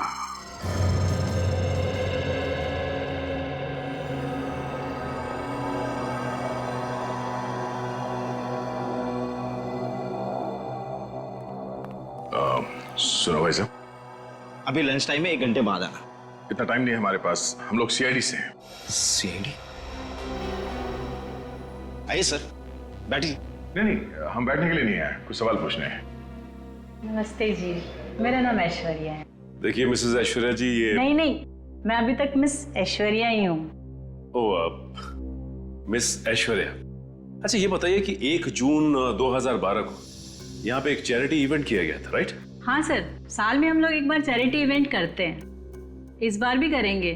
सुनो भाई साहब, अभी लंच टाइम में 1 घंटे बाद आना। इतना टाइम नहीं है हमारे पास, हम लोग सीआईडी से हैं। सीआईडी? आइए सर, बैठिए। नहीं, हम बैठने के लिए नहीं आए, कुछ सवाल पूछने हैं। नमस्ते जी, मेरा नाम ऐश्वर्या है। देखिए मिसेस ऐश्वर्या जी, ये नहीं, मैं अभी तक मिस ऐश्वर्या ही हूँ। मिस ऐश्वर्या, अच्छा ये बताइए कि 1 जून 2012 को यहाँ पे एक चैरिटी इवेंट किया गया था, राइट? हाँ सर, साल में हम लोग एक बार चैरिटी इवेंट करते हैं, इस बार भी करेंगे।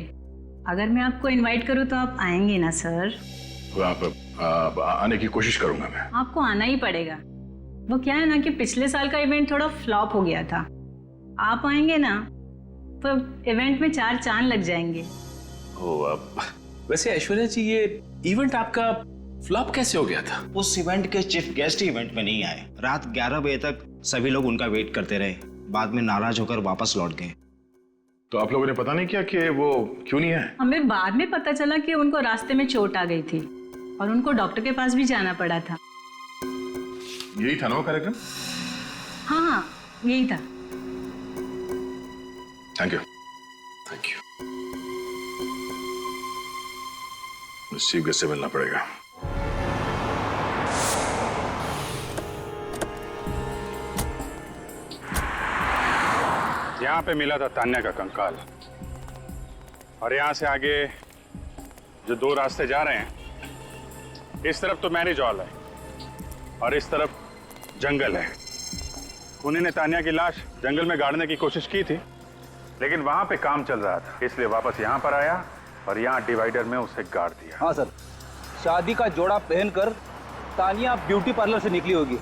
अगर मैं आपको इनवाइट करूँ तो आप आएंगे ना सर? आप आने की कोशिश करूंगा मैं। आपको आना ही पड़ेगा। वो क्या है ना कि पिछले साल का इवेंट थोड़ा फ्लॉप हो गया था, आप आएंगे ना तो इवेंट में 4 चांद लग जाएंगे। वैसे ऐश्वर्या जी, ये इवेंट आपका फ्लॉप कैसे हो गया था? उस इवेंट के चीफ गेस्ट इवेंट में नहीं आए। रात 11 बजे तक सभी लोग उनका वेट करते रहे, बाद में नाराज होकर वापस लौट गए। तो आप लोगों ने पता नहीं किया कि वो क्यों नहीं आए? हमें बाद में पता चला कि उनको रास्ते में चोट आ गई थी और उनको डॉक्टर के पास भी जाना पड़ा था। यही था ना वो कार्यक्रम? हाँ, यही था। Thank you. चीफ गेस्ट से मिलना पड़ेगा। यहाँ पे मिला था तान्या का कंकाल, और यहाँ से आगे जो 2 रास्ते जा रहे हैं, इस तरफ तो मैरिज हॉल है और इस तरफ जंगल है। उन्हीं ने तान्या की लाश जंगल में गाड़ने की कोशिश की थी, लेकिन वहां पे काम चल रहा था, इसलिए वापस यहाँ पर आया और यहाँ डिवाइडर में उसे गाड़ दिया। हाँ सर, शादी का जोड़ा पहनकर तानिया ब्यूटी पार्लर से निकली होगी।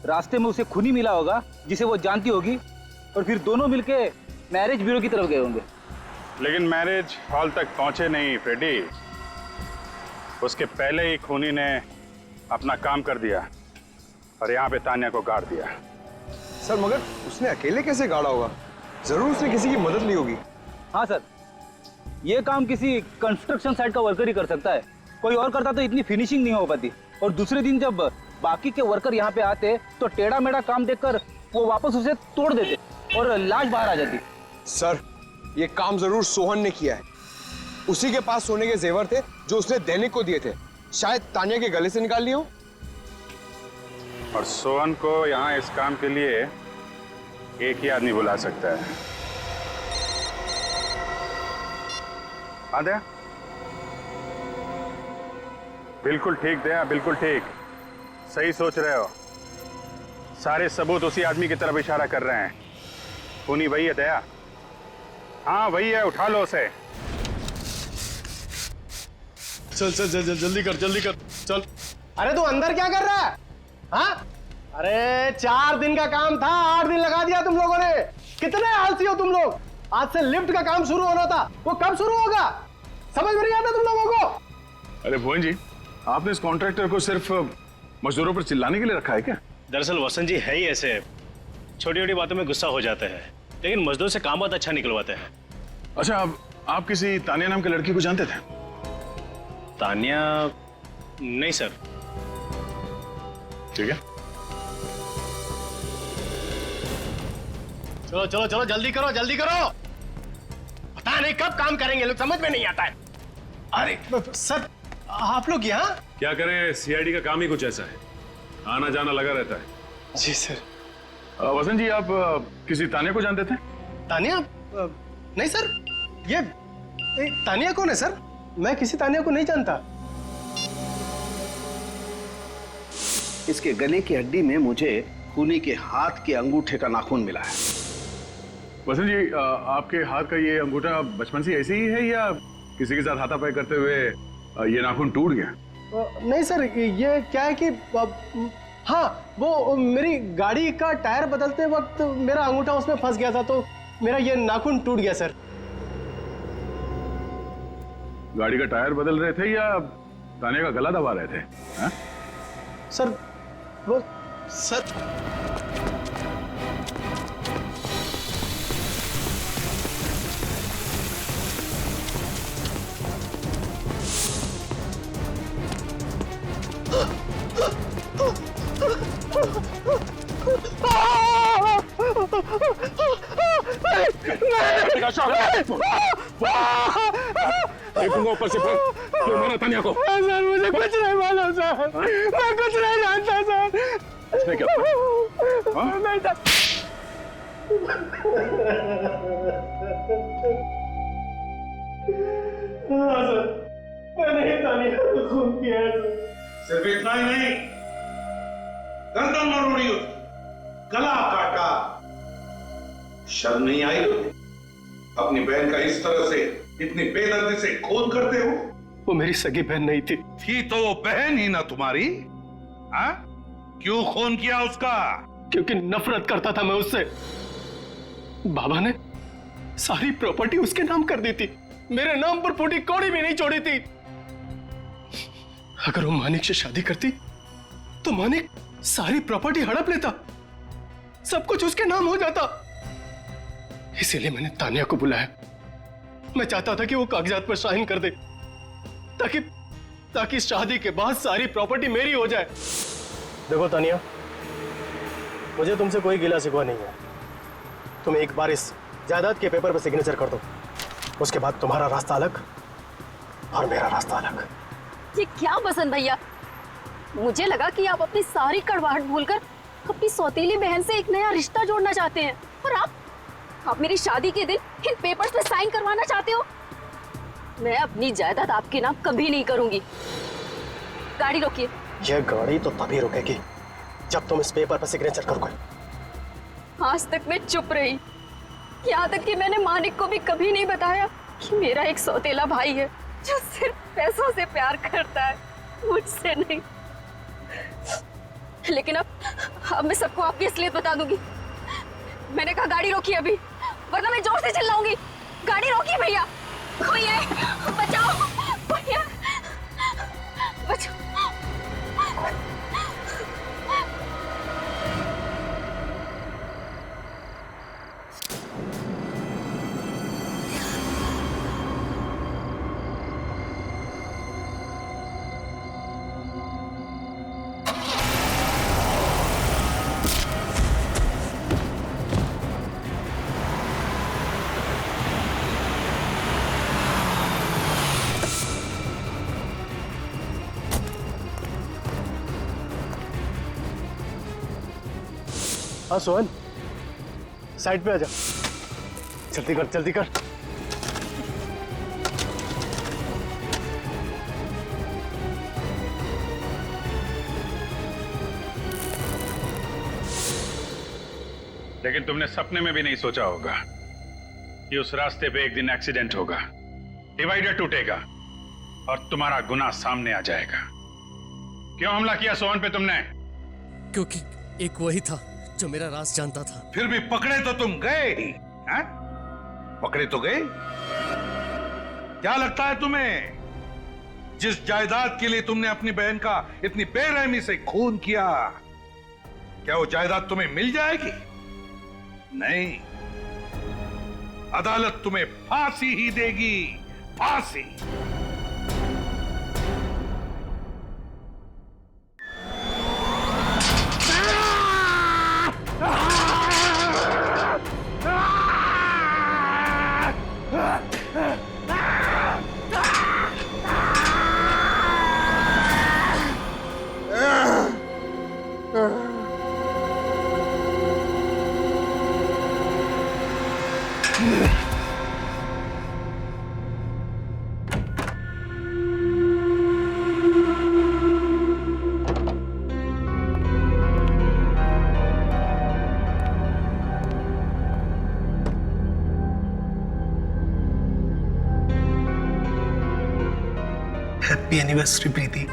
रास्ते में उसे खूनी मिला होगा जिसे वो जानती होगी, और फिर दोनों मिलके मैरिज ब्यूरो की तरफ गए होंगे। लेकिन मैरिज हॉल तक पहुंचे नहीं फ्रेडी, उसके पहले ही खूनी ने अपना काम कर दिया और यहाँ पे तान्या को गाड़ दिया। सर मगर उसने अकेले कैसे गाड़ा होगा? जरूर उसने किसी की मदद ली होगी। हाँ सर, ये काम किसी कंस्ट्रक्शन साइट का वर्कर ही कर सकता है, कोई और करता तो इतनी फिनिशिंग नहीं हो पाती। और दूसरे दिन जब बाकी के वर्कर यहाँ पे आते तो टेढ़ा मेढ़ा काम देखकर वो वापस उसे तोड़ देते और लाश बाहर आ जाती। सर ये काम जरूर सोहन ने किया है। उसी के पास सोने के जेवर थे जो उसने दैनिक को दिए थे, शायद तानिया के गले से निकाल लिए हो। और सोहन को यहाँ इस काम के लिए एक ही आदमी बुला सकता है। हाँ दया, बिल्कुल ठीक दया, बिल्कुल ठीक, सही सोच रहे हो। सारे सबूत उसी आदमी की तरफ इशारा कर रहे हैं। खूनी वही है दया, हाँ वही है, उठा लो उसे। चल चल चल जल्दी कर चल। अरे तू अंदर क्या कर रहा है? हाँ, अरे 4 दिन का काम था, 8 दिन लगा दिया तुम लोगों ने। कितने आलसी हो तुम लोग। आज से लिफ्ट का काम शुरू होना था, वो कब शुरू होगा? समझ में नहीं आता तुम लोगों को? अरे भुवन जी, आपने इस कॉन्ट्रैक्टर को सिर्फ मजदूरों पर चिल्लाने के लिए रखा है क्या? दरअसल वसंत जी है ही ऐसे, छोटी छोटी बातों में गुस्सा हो जाते हैं, लेकिन मजदूर से काम बहुत अच्छा निकलवाते हैं। अच्छा, आप किसी तानिया नाम के लड़की को जानते थे? तानिया? नहीं सर। ठीक है, चलो चलो चलो जल्दी करो। पता नहीं कब काम करेंगे लोग, समझ में नहीं आता है। अरे सर, आप लोग यहाँ? क्या करें, सीआईडी का काम ही कुछ ऐसा है, आना जाना लगा रहता है। जी सर। वसंत जी, आप किसी तानिया को जानते थे? तानिया? नहीं सर, ये तानिया कौन है सर? मैं किसी तानिया को नहीं जानता। इसके गले की हड्डी में मुझे खूनी के हाथ के अंगूठे का नाखून मिला है। वसंत जी, आपके हाथ का ये अंगूठा बचपन से ऐसे ही है या किसी के साथ हाथापाई करते हुए ये नाखून टूट गया? नहीं सर, ये क्या है कि हाँ, वो मेरी गाड़ी का टायर बदलते वक्त मेरा अंगूठा उसमें फंस गया था, तो मेरा ये नाखून टूट गया सर। गाड़ी का टायर बदल रहे थे या तानिया का गला दबा रहे थे? हा? सर वो सर देखूंगा ऊपर से फिर क्यों मारा तानिया को? सर मुझे कुछ नहीं मालूम सर, मैं कुछ नहीं जानता सर। इसने क्या नहीं सर। हाँ सर, मैंने ही तानिया को खून किया है सर। सिर्फ इतना ही नहीं, गर्दन मरोड़ी उसकी, गला काटा। शर्म नहीं आई तुम्हें? अपनी बहन का इस तरह से, इतनी बेदर्दी से खून करते हो? वो मेरी सगी बहन नहीं थी। थी तो वो बहन ही ना तुम्हारी? हाँ? क्यों खून किया उसका? क्योंकि नफरत करता था मैं उससे। बाबा ने सारी प्रॉपर्टी उसके नाम कर दी थी, मेरे नाम पर फूटी कौड़ी भी नहीं छोड़ी थी। अगर वो मानिक से शादी करती तो मानिक सारी प्रॉपर्टी हड़प लेता, सब कुछ उसके नाम हो जाता। इसीलिए मैंने तानिया को बुलाया। मैं चाहता था कि वो कागजात पर साइन कर दे, ताकि शादी के बाद सारी प्रॉपर्टी मेरी हो जाए। देखो तानिया, मुझे तुमसे कोई गिला शिकवा नहीं है। तुम एक बार इस जायदाद के पेपर पर सिग्नेचर कर दो, उसके बाद तुम्हारा रास्ता अलग और मेरा रास्ता अलग। ये क्या बसंत भैया, मुझे लगा कि आप अपनी सारी कड़वाहट भूलकर अपनी सौतेली बहन से एक नया रिश्ता जोड़ना चाहते हैं, और आप मेरी शादी के दिन इन पेपर्स पे साइन करवाना चाहते हो। मैं अपनी जायदाद आपके नाम कभी नहीं करूंगी। गाड़ी रोकिए। यह गाड़ी तो तभी रुकेगी जब तुम इस पेपर पर सिग्नेचर करोगे। आज तक मैं चुप रही, यहाँ तक कि मैंने मानिक को भी कभी नहीं बताया कि मेरा एक सौतेला भाई है जो सिर्फ पैसों से प्यार करता है, मुझसे नहीं। लेकिन अब मैं सबको आपकी असलियत बता दूंगी। मैंने कहा गाड़ी रोकिए अभी, वरना मैं जोर से चिल्लाऊंगी। गाड़ी रोकिए भैया, कोई है, बचाओ भैया, बचाओ। हाँ सोहन, साइड पे आ जा। जल्दी कर, जल्दी कर। लेकिन तुमने सपने में भी नहीं सोचा होगा कि उस रास्ते पे एक दिन एक्सीडेंट होगा, डिवाइडर टूटेगा और तुम्हारा गुनाह सामने आ जाएगा। क्यों हमला किया सोहन पे तुमने? क्योंकि एक वही था जो मेरा राज जानता था। फिर भी पकड़े तो तुम गए ही, हैं? पकड़े तो गए। क्या लगता है तुम्हें, जिस जायदाद के लिए तुमने अपनी बहन का इतनी बेरहमी से खून किया, क्या वो जायदाद तुम्हें मिल जाएगी? नहीं, अदालत तुम्हें फांसी ही देगी, फांसी। हैप्पी एनिवर्सरी प्रीति।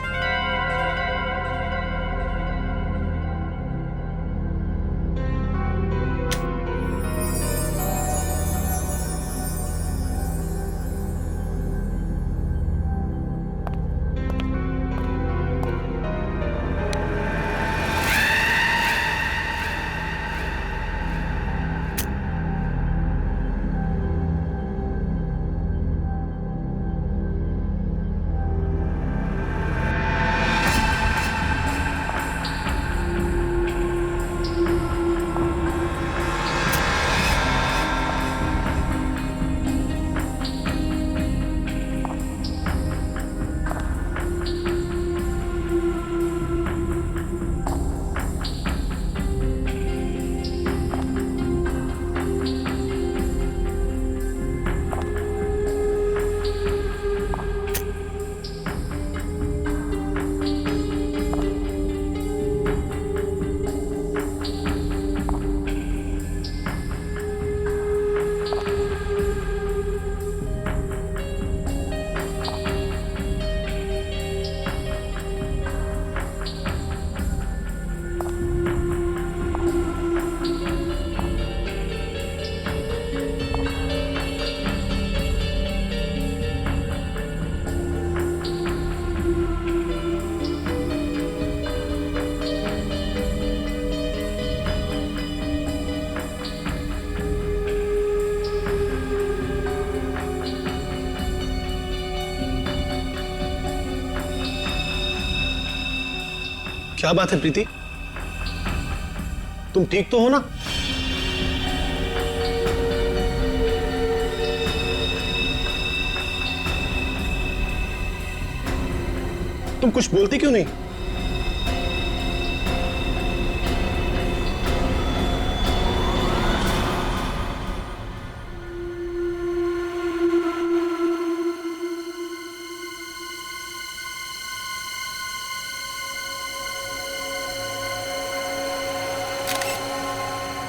क्या बात है प्रीति, तुम ठीक तो हो ना? तुम कुछ बोलती क्यों नहीं?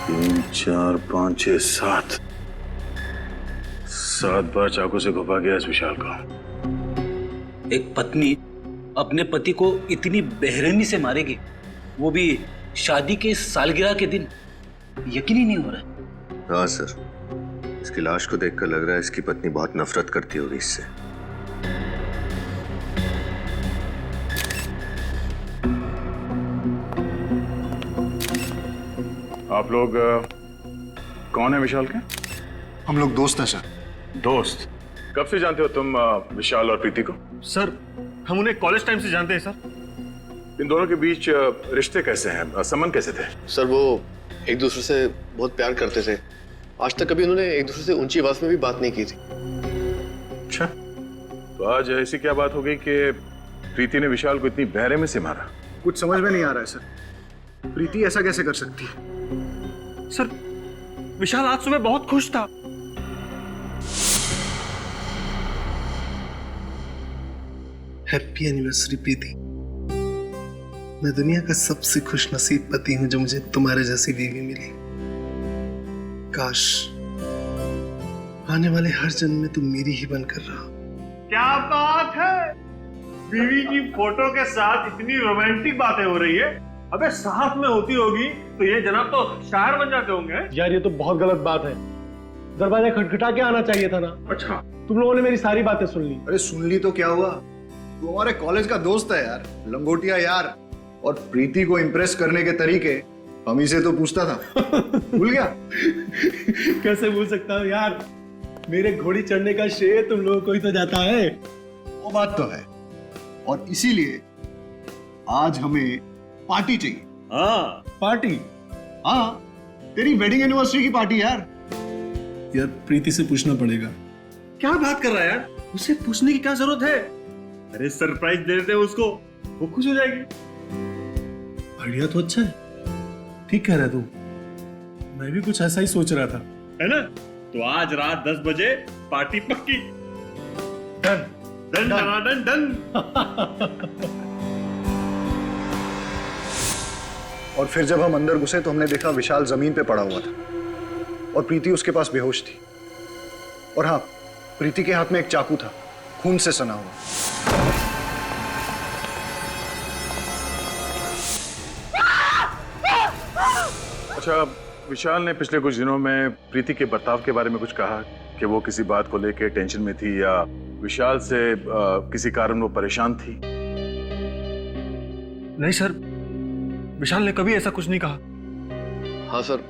तीन, चार, पाँच, छह, सात 7 बार चाकू से घुपा गया इस विशाल को। एक पत्नी अपने पति को इतनी बेरहमी से मारेगी, वो भी शादी के सालगिरह के दिन, यकीन ही नहीं हो रहा है। हाँ सर, इसकी लाश को देखकर लग रहा है इसकी पत्नी बहुत नफरत करती होगी इससे। आप लोग कौन है विशाल के? हम लोग दोस्त हैं सर। दोस्त? कब से जानते हो तुम विशाल और प्रीति को? सर हम उन्हें कॉलेज टाइम से जानते हैं सर। इन दोनों के बीच रिश्ते कैसे हैं, संबंध कैसे थे? सर वो एक दूसरे से बहुत प्यार करते थे। आज तक कभी उन्होंने एक दूसरे से ऊंची आवाज में भी बात नहीं की थी। अच्छा, तो आज ऐसी क्या बात हो गई कि प्रीति ने विशाल को इतनी बेरहमी से मारा? कुछ समझ में नहीं आ रहा है सर, प्रीति ऐसा कैसे कर सकती है? सर विशाल आज सुबह बहुत खुश था। हैप्पी एनिवर्सरी प्रीति। मैं दुनिया का सबसे खुश नसीब पति हूं जो मुझे तुम्हारे जैसी बीवी मिली। काश आने वाले हर जन्म में तुम मेरी ही बनकर रहो। क्या बात है, बीवी की फोटो के साथ इतनी रोमांटिक बातें हो रही है। अबे साथ में होती होगी तो ये जनाब तो शायर बन जाते होंगे। यार ये तो बहुत गलत बात है, दरवाजा खटखटा के आना चाहिए था ना। अच्छा, तुम लोगों ने मेरी सारी बातें सुन ली। अरे सुन ली तो क्या हुआ, तू हमारे कॉलेज का दोस्त है यार, लंगोटिया यार। और प्रीति को इम्प्रेस करने के तरीके हम ही से तो पूछता था। भूल गया? कैसे भूल सकता हूँ यार, मेरे घोड़ी चढ़ने का श्रेय तुम लोगों को ही तो जाता है। वो बात तो है, और इसीलिए आज हमें पार्टी चाहिए। हाँ पार्टी? हाँ, तेरी वेडिंग एनिवर्सरी की पार्टी यार। यार प्रीति से पूछना पड़ेगा। क्या बात कर रहा है यार, उसे पूछने की क्या जरूरत है? अरे सरप्राइज दे देते हैं उसको, वो खुश हो जाएगी। आइडिया तो अच्छा है, ठीक कह रहा है तू। मैं भी कुछ ऐसा ही सोच रहा था, है ना? तो आज रात 10 बजे पार्टी पक्की। Done done done done. और फिर जब हम अंदर घुसे तो हमने देखा विशाल जमीन पे पड़ा हुआ था और प्रीति उसके पास बेहोश थी। और हाँ, प्रीति के हाथ में एक चाकू था, खून से सना हुआ। अच्छा, विशाल ने पिछले कुछ दिनों में प्रीति के बर्ताव के बारे में कुछ कहा कि वो किसी बात को लेकर टेंशन में थी या विशाल से किसी कारण वो परेशान थी? नहीं सर, विशाल ने कभी ऐसा कुछ नहीं कहा। हाँ सर,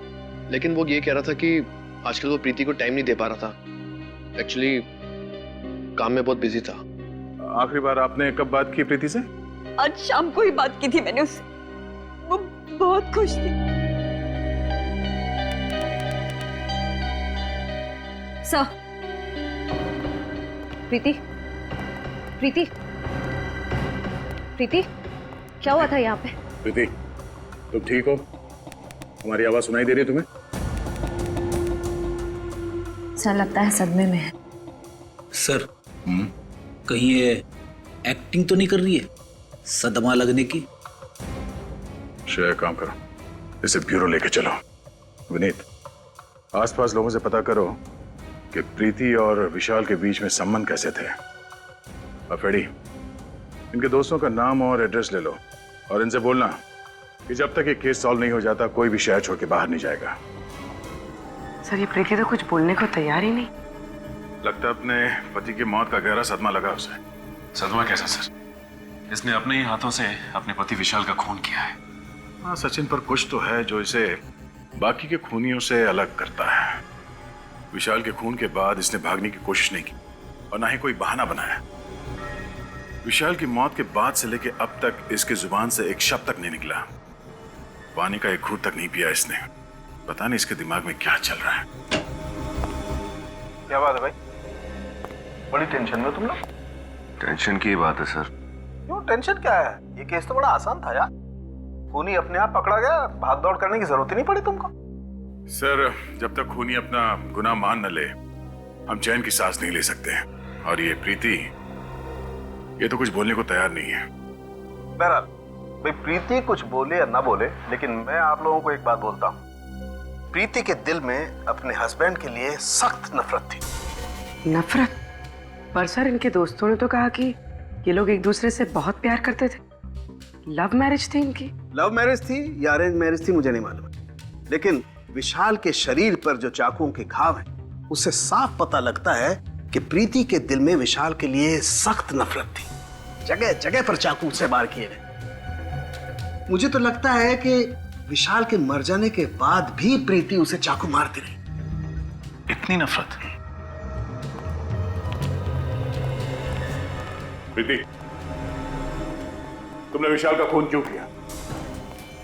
लेकिन वो ये कह रहा था कि आजकल वो प्रीति को टाइम नहीं दे पा रहा था। एक्चुअली काम में बहुत बिजी था। आखिरी बार आपने कब बात की प्रीति से? आज शाम को ही बात की थी मैंने उससे, वो बहुत खुश थी। सर, प्रीति, प्रीति, प्रीति, क्या हुआ था यहाँ पे? प्रीति, तुम ठीक हो? हमारी आवाज सुनाई दे रही है तुम्हें? सर लगता है सदमे में है। सर कहीं ये एक्टिंग तो नहीं कर रही है सदमा लगने की? श्रेय, काम करो, इसे ब्यूरो लेके चलो। विनीत, आसपास लोगों से पता करो कि प्रीति और विशाल के बीच में संबंध कैसे थे। अफेड़ी, इनके दोस्तों का नाम और एड्रेस ले लो और इनसे बोलना कि जब तक ये केस सॉल्व नहीं हो जाता कोई भी शहर छोड़ के बाहर नहीं जाएगा। सर ये प्रीति तो कुछ बोलने को तैयार ही नहीं। लगता है अपने पति की मौत का गहरा सदमा लगा उसे। सदमा कैसा सर? इसने अपने ही हाथों से अपने पति विशाल का खून किया है। हाँ सचिन, पर कुछ तो है जो इसे बाकी के खूनियों से अलग करता है। विशाल के खून के बाद इसने भागने की कोशिश नहीं की और ना ही कोई बहाना बनाया। विशाल की मौत के बाद से लेके अब तक इसकी जुबान से एक शब्द तक नहीं निकला। पानी का एक घूंट तक नहीं पिया इसने। पता नहीं इसके दिमाग में क्या चल रहा है। क्या बात है भाई, बड़ी टेंशन में तुम लोग? टेंशन की बात है सर। क्यों टेंशन क्या है? ये केस तो बड़ा आसान था यार। खूनी अपने आप पकड़ा गया, भाग दौड़ करने की जरूरत ही नहीं पड़ी तुमको। सर, जब तक खूनी अपना गुनाह मान न ले, हम चैन की सांस नहीं ले सकते। और ये प्रीति, ये तो कुछ बोलने को तैयार नहीं है। बहरहाल भाई, प्रीति कुछ बोले या ना बोले, लेकिन मैं आप लोगों को एक बात बोलता हूँ, प्रीति के दिल में अपने हस्बैंड के लिए सख्त नफरत थी। नफरत? पर सर, इनके दोस्तों ने तो कहा कि ये लोग एक दूसरे से बहुत प्यार करते थे। लव मैरिज थी इनकी। लव मैरिज थी या अरेंज मैरिज थी मुझे नहीं मालूम, लेकिन विशाल के शरीर पर जो चाकुओं के घाव हैं, उससे साफ पता लगता है कि प्रीति के दिल में विशाल के लिए सख्त नफरत थी। जगह जगह पर चाकू से वार किए गए। मुझे तो लगता है कि विशाल के मर जाने के बाद भी प्रीति उसे चाकू मारती रही। इतनी नफरत? प्रीति, तुमने विशाल का खून क्यों किया?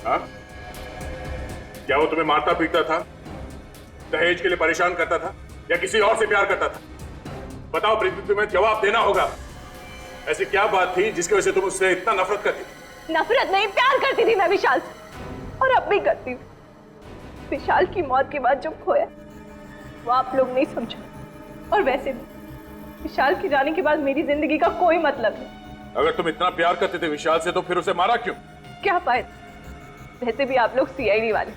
हाँ? क्या वो तुम्हें मारता पीटता था, दहेज के लिए परेशान करता था, या किसी और से प्यार करता था? बताओ प्रीति, तुम्हें जवाब देना होगा। ऐसी क्या बात थी जिसकी वजह से तुम उससे इतना नफरत करती थी? नफरत नहीं, प्यार करती थी मैं विशाल से, और अब भी करती हूँ। विशाल की मौत के बाद जो खोया वो आप लोग नहीं समझो, और वैसे भी विशाल की जाने के बाद मेरी जिंदगी का कोई मतलब नहीं। अगर तुम इतना प्यार करते थे विशाल से, तो फिर उसे मारा क्यों? क्या फायदा? वैसे भी आप लोग सीआईडी वाले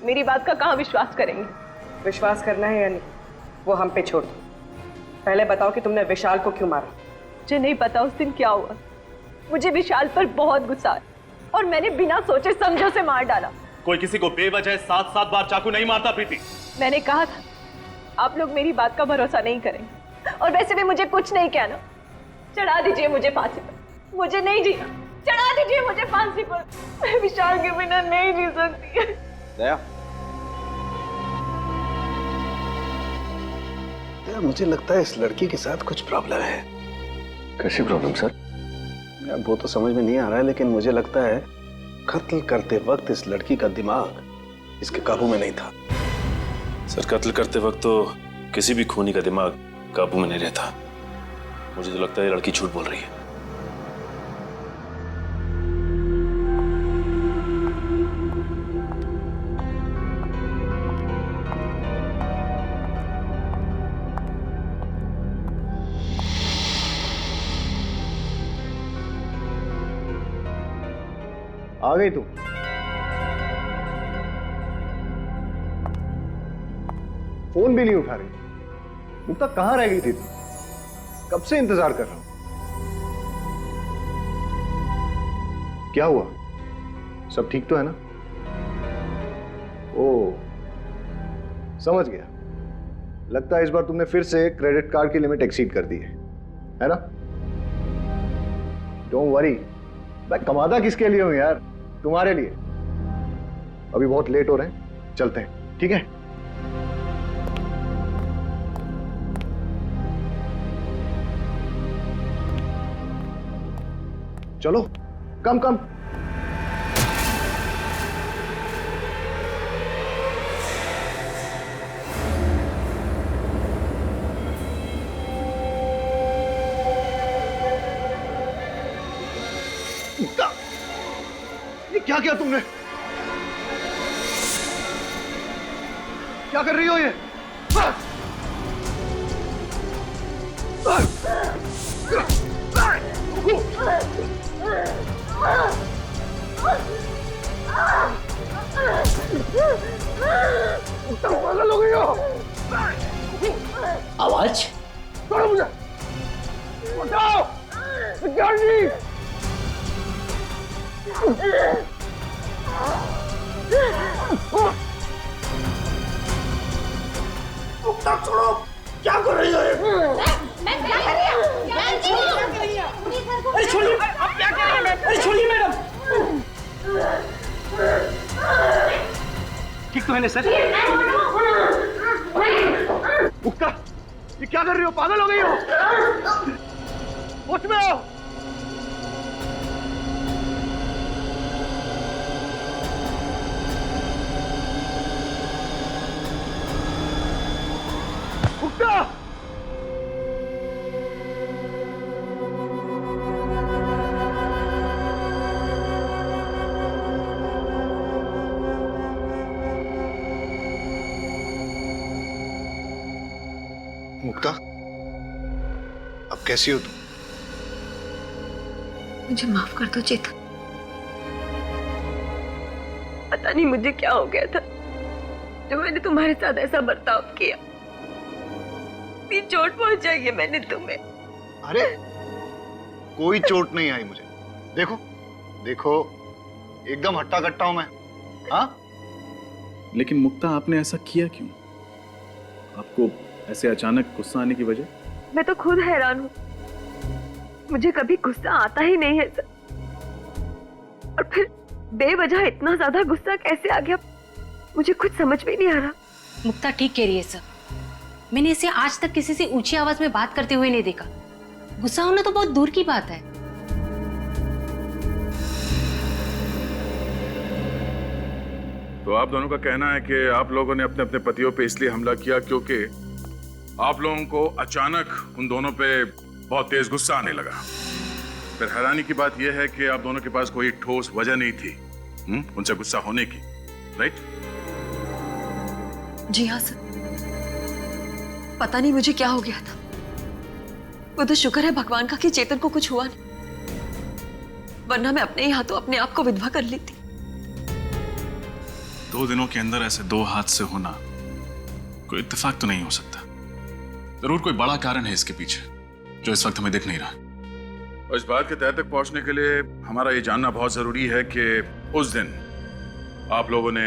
मेरी बात का कहाँ विश्वास करेंगे? विश्वास करना है या नहीं, वो हम पे छोड़ दो। पहले बताओ कि तुमने विशाल को क्यों मारा? मुझे नहीं पता उस दिन क्या हुआ। मुझे विशाल पर बहुत गुस्सा आया और मैंने बिना सोचे समझो से मार डाला। कोई किसी को बेवजह 7-7 बार चाकू नहीं मारता प्रीति। मैंने कहा था आप लोग मेरी बात का भरोसा नहीं करेंगे, और वैसे भी मुझे कुछ नहीं कहना। चढ़ा दीजिए मुझे फांसी पर, मुझे नहीं जीना। चढ़ा दीजिए मुझे फांसी पर, मैं विशाल के बिना नहीं जी सकती। दया, मुझे लगता है इस लड़की के साथ कुछ प्रॉब्लम है। कैसी प्रॉब्लम सर? यार वो तो समझ में नहीं आ रहा है, लेकिन मुझे लगता है कत्ल करते वक्त इस लड़की का दिमाग इसके काबू में नहीं था। सर, कत्ल करते वक्त तो किसी भी खूनी का दिमाग काबू में नहीं रहता। मुझे तो लगता है ये लड़की झूठ बोल रही है। आ गई तू? फोन भी नहीं उठा रही। मुक्ता कहां रह गई थी तू? कब से इंतजार कर रहा हूं। क्या हुआ? सब ठीक तो है ना? ओ, समझ गया। लगता है इस बार तुमने फिर से क्रेडिट कार्ड की लिमिट एक्सीड कर दी है ना? डोंट वरी, मैं कमाता किसके लिए हूं यार? तुम्हारे लिए। अभी बहुत लेट हो रहे हैं, चलते हैं, ठीक है? चलो, कम कम। ये क्या किया तुमने? क्या कर रही हो ये? पागल हो गई हो? आवाज छोड़ो मुझे, बचाओ, सिक्योरिटी। छोड़ो, क्या कर रही हो? मैं क्या कर रही हूँ? अरे छोड़िए, आप क्या कर रही हैं? अरे छोड़िए मैडम। ठीक तो है ना सर? मुक्ता, ये क्या कर रही हो? पागल हो गई हो? होश में आओ। मुक्ता, अब कैसी हो तुम? मुझे माफ कर दो चेतन। पता नहीं मुझे क्या हो गया था जो मैंने तुम्हारे साथ ऐसा बर्ताव किया। इतनी चोट पहुंचाई है मैंने तुम्हें। अरे कोई चोट नहीं आई मुझे। देखो देखो, एकदम हट्टा कट्टा हूं मैं। हाँ, लेकिन मुक्ता आपने ऐसा किया क्यों? आपको ऐसे अचानक गुस्सा आने की वजह? मैं तो खुद हैरान हूँ, मुझे कभी गुस्सा आता ही नहीं है सर। और फिर बेवजह इतना ज्यादा गुस्सा कैसे आ गया मुझे कुछ समझ में नहीं आ रहा। मुक्ता ठीक कह रही है सर, मैंने इसे आज तक किसी से ऊंची आवाज में बात करते हुए नहीं देखा। गुस्सा होना तो बहुत दूर की बात है। तो आप दोनों का कहना है कि आप लोगों ने अपने अपने पतियों पे इसलिए हमला किया क्योंकि आप लोगों को अचानक उन दोनों पे बहुत तेज गुस्सा आने लगा। फिर हैरानी की बात यह है कि आप दोनों के पास कोई ठोस वजह नहीं थी उनसे गुस्सा होने की, राइट? जी हाँ सर, पता नहीं मुझे क्या हो गया था। वो तो शुक्र है भगवान का कि चेतन को कुछ हुआ नहीं, वरना मैं अपने ही हाथों अपने आप को विधवा कर लेती। 2 दिनों के अंदर ऐसे 2 हादसे होना कोई इत्तेफाक तो नहीं हो सकता। जरूर कोई बड़ा कारण है इसके पीछे जो इस वक्त हमें दिख नहीं रहा। और इस बात के तह तक पहुंचने के लिए हमारा ये जानना बहुत जरूरी है कि उस दिन आप लोगों ने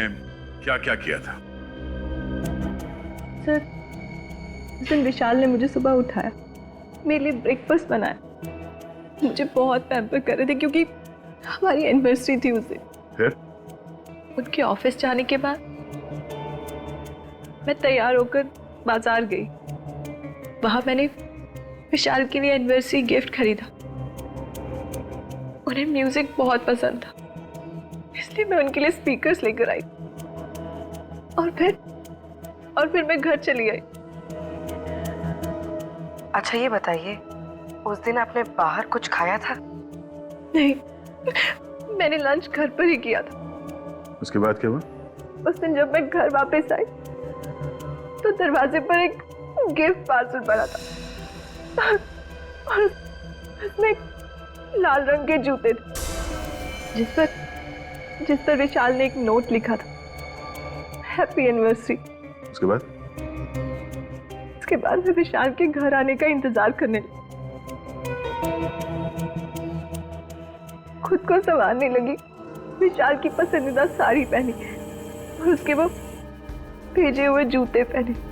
क्या क्या किया था। सर, उस दिन विशाल ने मुझे सुबह उठाया, मेरे लिए ब्रेकफास्ट बनाया, मुझे बहुत पैम्पर कर रहे थे क्योंकि हमारी एनिवर्सरी थी उस दिन। फिर उनके ऑफिस जाने के बाद मैं तैयार होकर बाजार गई। वहां मैंने विशाल के लिए एनिवर्सरी गिफ्ट खरीदा। उन्हें म्यूजिक बहुत पसंद था, इसलिए मैं उनके लिए स्पीकर्स लेकर आई और फिर मैं घर चली आई। अच्छा ये बताइए, उस दिन आपने बाहर कुछ खाया था? नहीं, मैंने लंच घर पर ही किया था। उसके बाद क्या हुआ? उस दिन जब मैं घर वापस आई तो दरवाजे पर एक गिफ्ट पार्सल पड़ा था और उसमें लाल रंग के जूते थे जिस पर विशाल ने एक नोट लिखा था, हैप्पी एनिवर्सरी। उसके बाद मैं विशाल के घर आने का इंतजार करने लगी, खुद को संवारने लगी, विशाल की पसंदीदा साड़ी पहनी और उसके वो भेजे हुए जूते पहने।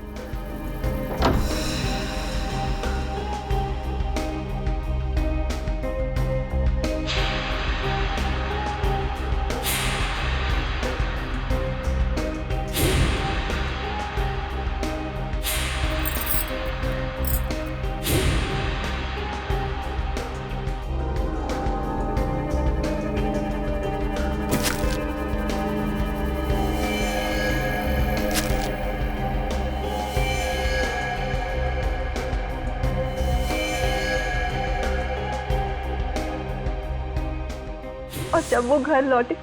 और जब वो घर लौटे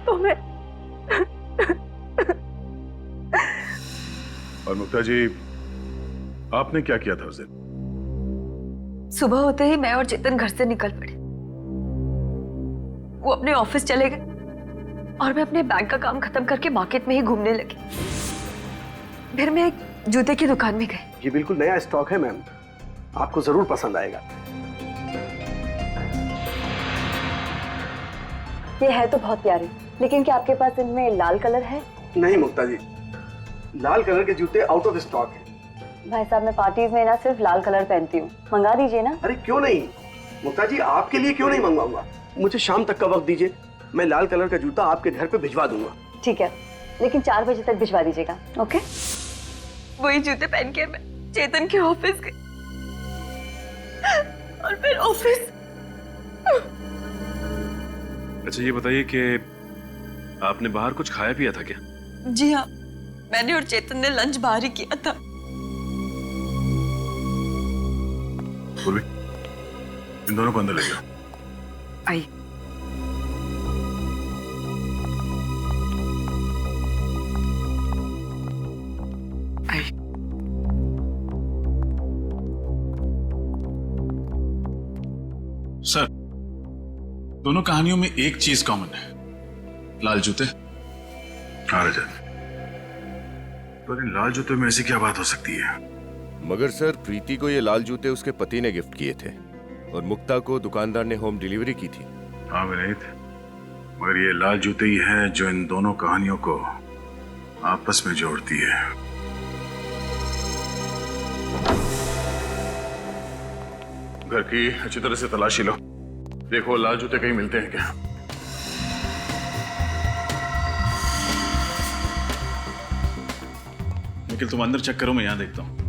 तो मैं और मुक्ता जी, आपने क्या किया था उस दिन? सुबह होते ही मैं और चेतन घर से निकल पड़े। वो अपने ऑफिस चले गए और मैं अपने बैंक का काम खत्म करके मार्केट में ही घूमने लगी। फिर मैं एक जूते की दुकान में गई। ये बिल्कुल नया स्टॉक है मैम, आपको जरूर पसंद आएगा। ये है तो बहुत प्यारे, लेकिन क्या आपके पास इनमें लाल कलर है? नहीं मुक्ता जी, लाल कलर के जूते आउट ऑफ स्टॉक है। भाई साहब, मैं पार्टीज में ना सिर्फ लाल कलर पहनती हूँ, मंगा दीजिए ना। अरे क्यों नहीं मुक्ता जी, आपके लिए क्यों नहीं मंगवाऊंगा। मुझे शाम तक का वक्त दीजिए, मैं लाल कलर का जूता आपके घर पे भिजवा दूंगा। ठीक है, लेकिन 4 बजे तक भिजवा दीजिएगा, ओके? वही जूते पहन के मैं चेतन के ऑफिस गई और फिर ऑफिस। अच्छा ये बताइए कि आपने बाहर कुछ खाया पिया था क्या? जी हाँ, मैंने और चेतन ने लंच बाहर ही किया था। पूर्वी, इन दोनों को अंदर ले जाओ। आई। दोनों कहानियों में एक चीज कॉमन है, लाल जूते। हाँ रजत, तो इन लाल जूते में ऐसी क्या बात हो सकती है? मगर सर, प्रीति को ये लाल जूते उसके पति ने गिफ्ट किए थे और मुक्ता को दुकानदार ने होम डिलीवरी की थी। हाँ विनीत, मगर ये लाल जूते ही है जो इन दोनों कहानियों को आपस में जोड़ती है। घर की अच्छी तरह से तलाशी लो, देखो लाल जूते कहीं मिलते हैं क्या। निखिल तुम अंदर चेक करो, मैं यहां देखता हूं।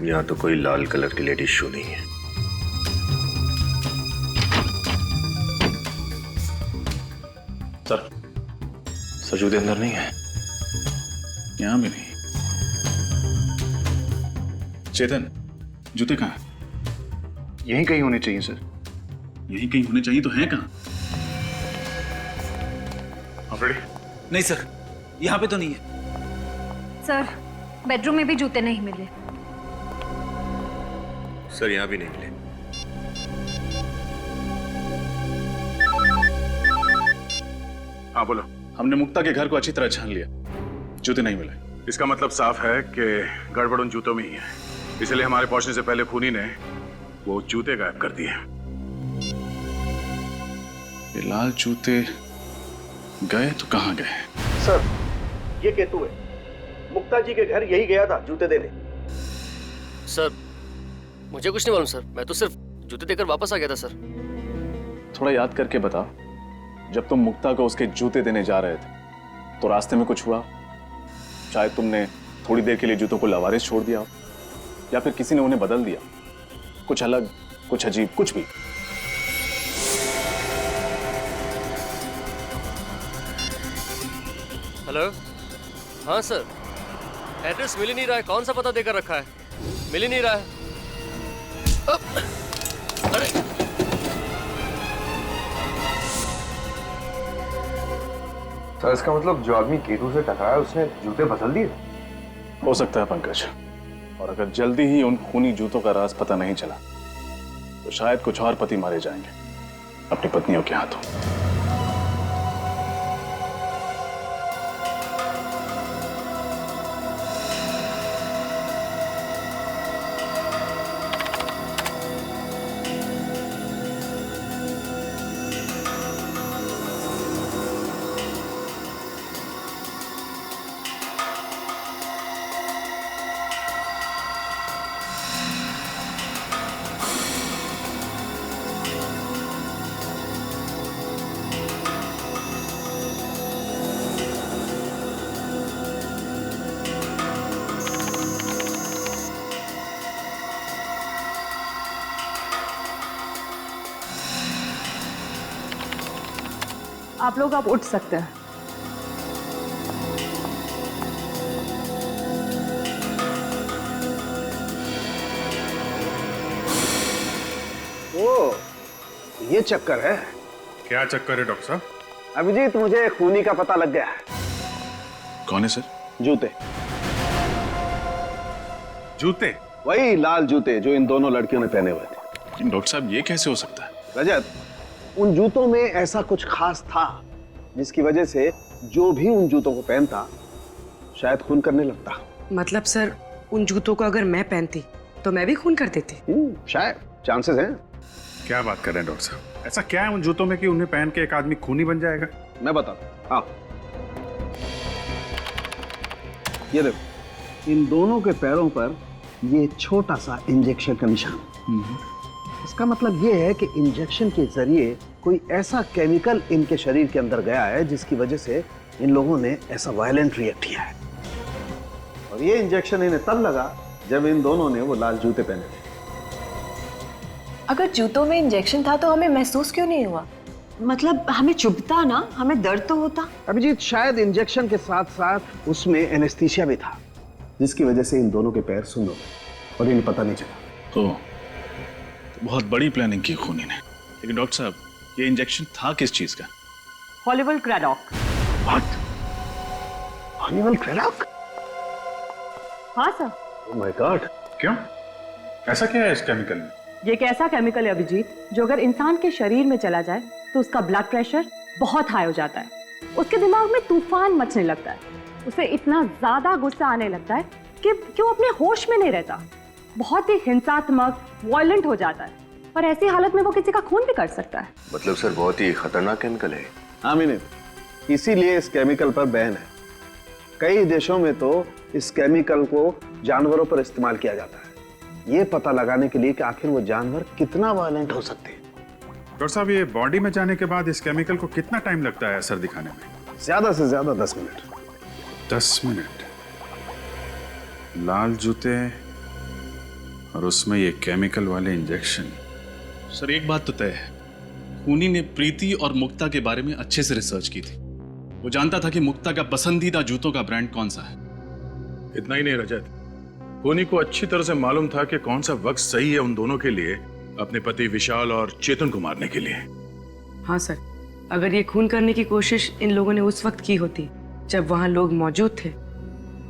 यहाँ तो कोई लाल कलर की लेडीज शू नहीं है। सर जूते अंदर नहीं है, यहां भी नहीं। चेतन, जूते कहाँ हैं? यहीं कहीं होने चाहिए सर। यहीं कहीं होने चाहिए, तो हैं कहाँ? रेडी? नहीं सर, यहाँ पे तो नहीं है। सर, बेडरूम में भी जूते नहीं मिले। सर यहाँ भी नहीं मिले। हाँ बोलो। हमने मुक्ता के घर को अच्छी तरह छान लिया, जूते नहीं मिले। इसका मतलब साफ है कि गड़बड़ उन जूतों में ही है, इसलिए हमारे पहुंचने से पहले खूनी ने वो जूते गायब कर दिए। ये लाल जूते गए तो कहाँ गए? सर, ये केतु है, मुक्ता जी के घर यही गया था जूते देने। सर मुझे कुछ नहीं मालूम सर, मैं तो सिर्फ जूते देकर वापस आ गया था सर। थोड़ा याद करके बता, जब तुम मुक्ता को उसके जूते देने जा रहे थे तो रास्ते में कुछ हुआ? शायद तुमने थोड़ी देर के लिए जूतों को लवारिस छोड़ दिया, या फिर किसी ने उन्हें बदल दिया, कुछ अलग, कुछ अजीब, कुछ भी। हेलो, हाँ सर, एड्रेस मिल ही नहीं रहा है, कौन सा पता देकर रखा है, मिल ही नहीं रहा है। अरे सर, इसका मतलब जो आदमी केतु से टकराया उसने जूते बदल दिए? हो सकता है पंकज, और अगर जल्दी ही उन खूनी जूतों का राज पता नहीं चला तो शायद कुछ और पति मारे जाएंगे अपनी पत्नियों के हाथों। आप लोग आप उठ सकते हैं। ओ, ये चक्कर है। क्या चक्कर है डॉक्टर साहब? अभिजीत, मुझे खूनी का पता लग गया है। कौन है सर? जूते। जूते? वही लाल जूते जो इन दोनों लड़कियों ने पहने हुए थे। डॉक्टर साहब, ये कैसे हो सकता है? रजत, उन जूतों में ऐसा कुछ खास था जिसकी वजह से जो भी उन जूतों को पहनता शायद खून करने लगता। मतलब सर, उन जूतों को अगर मैं पहनती तो मैं भी खून कर देती? शायद, चांसेस हैं। क्या बात कर रहे हैं डॉक्टर साहब? ऐसा क्या है उन जूतों में कि उन्हें पहन के एक आदमी खूनी बन जाएगा? मैं बताता हूं। हाँ, ये देखो, इन दोनों के पैरों पर ये छोटा सा इंजेक्शन का निशान। इसका मतलब ये है कि इंजेक्शन के जरिए कोई ऐसा केमिकल इनके शरीर के अंदर गया है जिसकी वजह से इन लोगों ने ऐसा वायलेंट रिएक्ट किया है। और ये इंजेक्शन इन्हें तब लगा जब इन दोनों ने वो लाल जूते पहने थे। अगर जूतों में इंजेक्शन था तो हमें महसूस क्यों नहीं हुआ? मतलब हमें चुभता ना, हमें दर्द तो होता। अभिजीत, शायद इंजेक्शन के साथ साथ उसमें एनेस्थीसिया भी था, जिसकी वजह से इन दोनों के पैर सुन्न हो गए और इन्हें पता नहीं चला। तो बहुत बड़ी प्लानिंग की खूनी ने। लेकिन डॉक्टर साहब, ये इंजेक्शन था किस चीज का? हॉलीवुड क्रेडॉक। व्हाट? हॉलीवुड क्रेडॉक? हाँ सर। Oh my God. क्यों? ऐसा क्या है इस केमिकल में? ये एक ऐसा केमिकल है अभिजीत जो अगर इंसान के शरीर में चला जाए तो उसका ब्लड प्रेशर बहुत हाई हो जाता है, उसके दिमाग में तूफान मचने लगता है, उसे इतना ज्यादा गुस्सा आने लगता है कि वो अपने होश में नहीं रहता, बहुत ही हिंसात्मक, वायलेंट हो जाता है, और ऐसी हालत में वो किसी का खून भी कर सकता है। मतलब सर बहुत ही खतरनाक केमिकल है। हाँ मिनी, इसीलिए इस केमिकल पर बैन है। कई देशों में तो इस केमिकल को जानवरों पर इस्तेमाल किया जाता है, ये पता लगाने के लिए कि आखिर वो जानवर कितना वायलेंट हो सकते हैं। डॉक्टर साहब, ये बॉडी में जाने के बाद इस केमिकल को कितना टाइम लगता है असर दिखाने में? ज्यादा से ज्यादा 10 मिनट। 10 मिनट? लाल जूते और उसमें ये केमिकल वाले इंजेक्शन। सर एक बात तो तय है, खूनी ने प्रीति और मुक्ता के बारे में अच्छे से रिसर्च की थी। वो जानता था कि मुक्ता का पसंदीदा जूतों का ब्रांड कौन सा है। इतना ही नहीं रजत, खूनी को अच्छी तरह से मालूम था कि कौन सा वक्त सही है उन दोनों के लिए, अपने पति विशाल और चेतन को मारने के लिए। हाँ सर, अगर ये खून करने की कोशिश इन लोगों ने उस वक्त की होती जब वहां लोग मौजूद थे,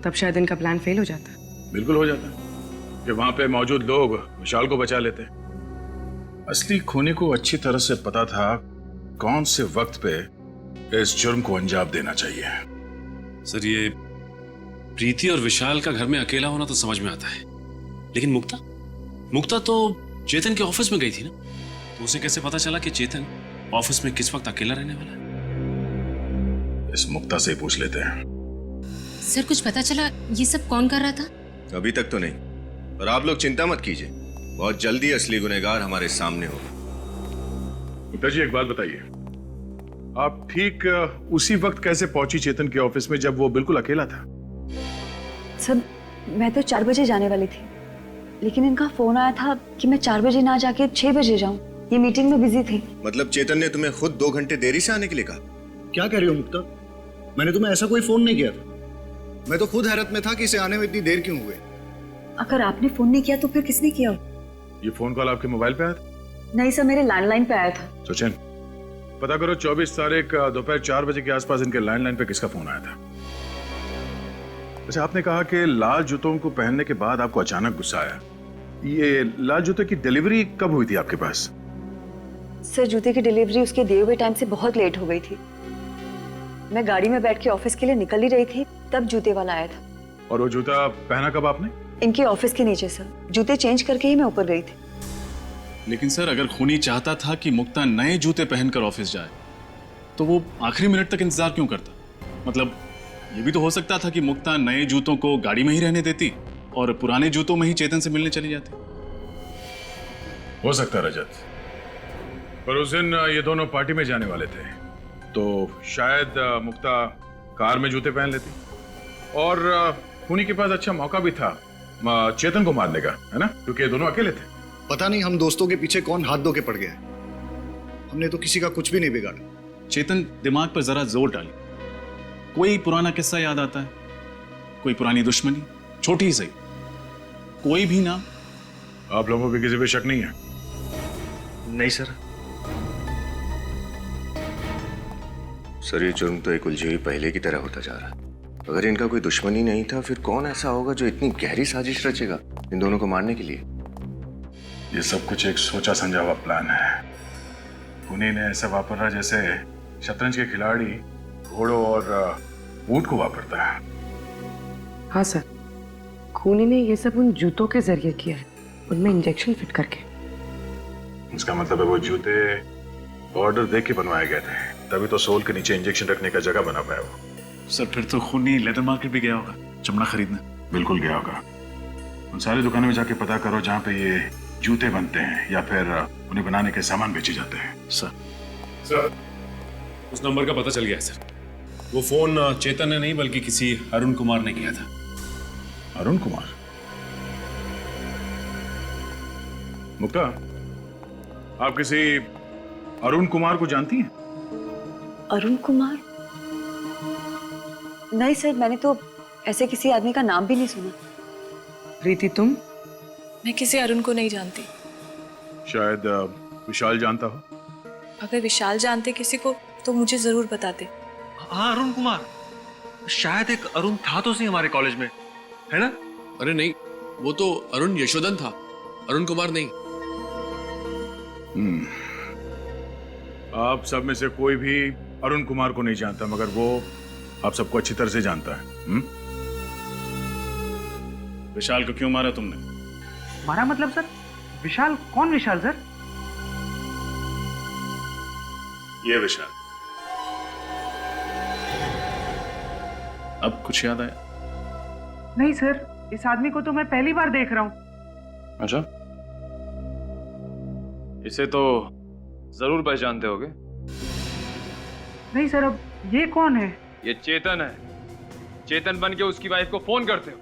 तब शायद इनका प्लान फेल हो जाता। बिल्कुल हो जाता कि वहां पे मौजूद लोग विशाल को बचा लेते। असली खूनी को अच्छी तरह से पता था कौन से वक्त पे इस जुर्म को अंजाम देना चाहिए। सर ये प्रीति और विशाल का घर में अकेला होना तो समझ में आता है, लेकिन मुक्ता तो चेतन के ऑफिस में गई थी ना, तो उसे कैसे पता चला कि चेतन ऑफिस में किस वक्त अकेला रहने वाला है? इस मुक्ता से ही पूछ लेते हैं। सर कुछ पता चला ये सब कौन कर रहा था? अभी तक तो नहीं, और आप लोग चिंता मत कीजिए, बहुत जल्दी असली गुनहगार हमारे सामने होगा। मुक्ता जी एक बात बताइए, आप ठीक उसी वक्त कैसे पहुंची चेतन के ऑफिस में जब वो बिल्कुल अकेला था? सर मैं तो 4 बजे जाने वाली थी, लेकिन इनका फोन आया था कि मैं 4 बजे ना जाके 6 बजे जाऊं। ये मीटिंग में बिजी थे। मतलब चेतन ने तुम्हें खुद 2 घंटे देरी से आने के लिए कहा? क्या कह रही हो मुक्ता? मैंने तुम्हें ऐसा कोई फोन नहीं किया था। मैं तो खुद हैरत में था कि इसे आने में इतनी देर क्यों हुई। अगर आपने फोन नहीं किया तो फिर किसने किया? ये फोन कॉल आपके मोबाइल पे आया था? नहीं सर, मेरे लैंडलाइन पे आया था। सचिन पता करो 24 तारीख दोपहर 4 बजे के आसपास इनके लैंडलाइन पे किसका फोन आया था। अच्छा, आपने कहा कि लाल जूतों को पहनने के बाद आपको अचानक गुस्सा आया। ये लाल जूते की डिलीवरी कब हुई थी आपके पास? सर जूते की डिलीवरी उसके दिए हुए टाइम से बहुत लेट हो गई थी। मैं गाड़ी में बैठ के ऑफिस के लिए निकल ही रही थी, तब जूते वाला आया था। और वो जूता पहना कब आपने? इनके ऑफिस के नीचे सर, जूते चेंज करके ही मैं ऊपर गई थी। लेकिन सर अगर खूनी चाहता था कि मुक्ता नए जूते पहनकर ऑफिस जाए, तो वो आखिरी मिनट तक इंतजार क्यों करता? मतलब ये भी तो हो सकता था कि मुक्ता नए जूतों को गाड़ी में ही रहने देती और पुराने जूतों में ही चेतन से मिलने चली जाती। हो सकता रजत, पर उस दिन ये दोनों पार्टी में जाने वाले थे, तो शायद मुक्ता कार में जूते पहन लेती, और खूनी के पास अच्छा मौका भी था चेतन को मारने का, है ना, क्योंकि ये दोनों अकेले थे। पता नहीं हम दोस्तों के पीछे कौन हाथ धो के पड़ गया है। हमने तो किसी का कुछ भी नहीं बिगाड़ा। चेतन दिमाग पर जरा जोर डाली, कोई पुराना किस्सा याद आता है, कोई पुरानी दुश्मनी, छोटी ही सही, कोई भी ना। आप लोगों को किसी पे शक नहीं है? नहीं सर। सर ये जुर्म तो एक उलझी हुई पहले की तरह होता जा रहा। अगर इनका कोई दुश्मनी नहीं था, फिर कौन ऐसा होगा जो इतनी गहरी साजिश रचेगा इन दोनों को मारने के लिए? ये सब कुछ एक सोचा समझा हुआ प्लान है। खूनी ने ऐसा वापरा जैसे शतरंज के खिलाड़ी घोड़ों और ऊंट को वापरता है। हाँ सर, खूनी ने ये सब उन जूतों के जरिए किया है, उनमें इंजेक्शन फिट करके। इसका मतलब है वो जूते ऑर्डर देख के बनवाए गए थे, तभी तो सोल के नीचे इंजेक्शन रखने का जगह बना पाया वो। सर फिर तो खूनी लेदर मार्केट भी गया होगा चमड़ा खरीदने। बिल्कुल गया होगा। उन सारी दुकानों में जाके पता करो जहाँ पे ये जूते बनते हैं या फिर उन्हें बनाने के सामान बेचे जाते हैं। सर उस नंबर का पता चल गया है सर। वो फोन चेतन ने नहीं बल्कि किसी अरुण कुमार ने किया था। अरुण कुमार? मुक्ता, आप किसी अरुण कुमार को जानती हैं? अरुण कुमार? नहीं सर, मैंने तो ऐसे किसी आदमी का नाम भी नहीं सुना। प्रीति तुम? मैं किसी अरुण को नहीं जानती। शायद विशाल जानता हो। अगर विशाल जानते किसी को तो मुझे जरूर बताते। हाँ अरुण कुमार, शायद एक अरुण था तो सही हमारे कॉलेज में, है ना? अरे नहीं, वो तो अरुण यशोधन था, अरुण कुमार नहीं। आप सब में से कोई भी अरुण कुमार को नहीं जानता, मगर वो आप सबको अच्छी तरह से जानता है। विशाल को क्यों मारा तुमने? मारा मतलब सर? विशाल? कौन विशाल सर? ये विशाल। अब कुछ याद आया? नहीं सर, इस आदमी को तो मैं पहली बार देख रहा हूँ। अच्छा, इसे तो जरूर पहचानते होगे। नहीं सर, अब ये कौन है? ये चेतन है। चेतन बन के उसकी वाइफ को फोन करते हो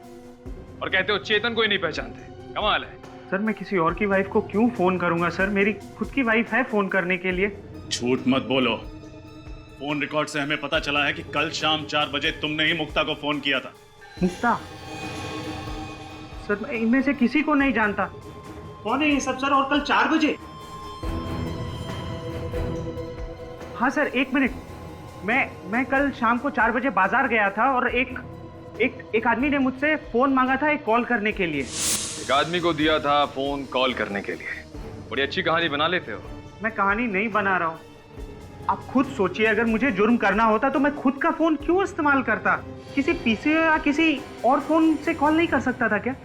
और कहते हो चेतन को ही नहीं पहचानते। कमाल है। सर मैं किसी और की वाइफ को क्यों फोन करूंगा सर? मेरी खुद की वाइफ है फोन करने के लिए। झूठ मत बोलो। फोन रिकॉर्ड से हमें पता चला है कि कल शाम 4 बजे तुमने ही मुक्ता को फोन किया था। मुक्ता? सर मैं इनमें से किसी को नहीं जानता। कौन है ये सब सर? और कल 4 बजे? हाँ सर, 1 मिनट। मैं कल शाम को 4 बजे बाजार गया था और एक आदमी ने मुझसे फोन मांगा था एक कॉल करने के लिए। एक आदमी को दिया था फोन कॉल करने के लिए। बड़ी अच्छी कहानी बना लेते हो। मैं कहानी नहीं बना रहा हूँ, आप खुद सोचिए। अगर मुझे जुर्म करना होता तो मैं खुद का फोन क्यों इस्तेमाल करता? किसी पीसी या किसी और फोन से कॉल नहीं कर सकता था क्या?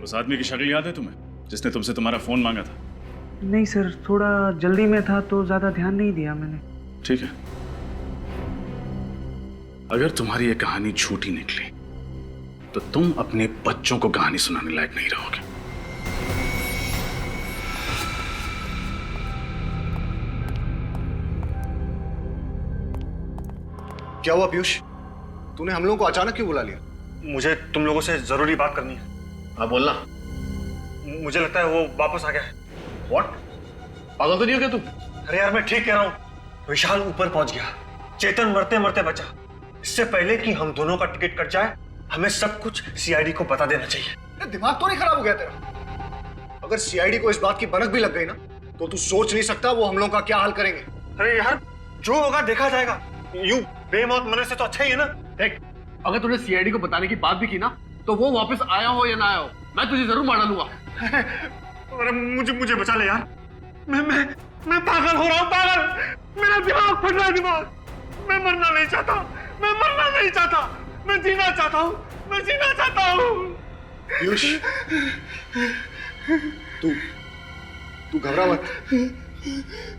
उस आदमी की शक्ल याद है तुम्हें जिसने तुमसे तुम्हारा फोन मांगा था? नहीं सर, थोड़ा जल्दी में था तो ज्यादा ध्यान नहीं दिया मैंने। ठीक है, अगर तुम्हारी ये कहानी झूठी निकली तो तुम अपने बच्चों को कहानी सुनाने लायक नहीं रहोगे। क्या हुआ पीयूष? तूने हम लोगों को अचानक क्यों बुला लिया? मुझे तुम लोगों से जरूरी बात करनी है। हाँ बोलना। मुझे लगता है वो वापस आ गया है। व्हाट? पागल तो नहीं हो क्या तुम? अरे यार मैं ठीक कह रहा हूँ। विशाल ऊपर पहुंच गया, चेतन मरते मरते बचा। इससे पहले कि हम दोनों का टिकट कट जाए, हमें सब कुछ सीआईडी को बता देना चाहिए। दिमाग तो नहीं खराब हो गया तेरा? अगर सीआईडी को इस बात की भनक भी लग गई ना तो तू सोच नहीं सकता वो हम लोगों का क्या हाल करेंगे। अरे यार जो होगा देखा जाएगा। यूं बेमौत मरने से तो अच्छा ही है ना। देख, अगर तूने सीआईडी को बताने की बात भी की ना तो वो वापस आया हो या ना आया हो, मैं तुझे जरूर मार डालूंगा। अरे मुझे बचा ले यार। मैं पागल हो रहा हूँ, पागल। मेरा दिमाग फट रहा है, दिमाग। मैं मरना नहीं चाहता, मैं मरना नहीं चाहता, मैं जीना चाहता हूँ, मैं जीना चाहता हूँ। पीयूष, तू घबरा मत,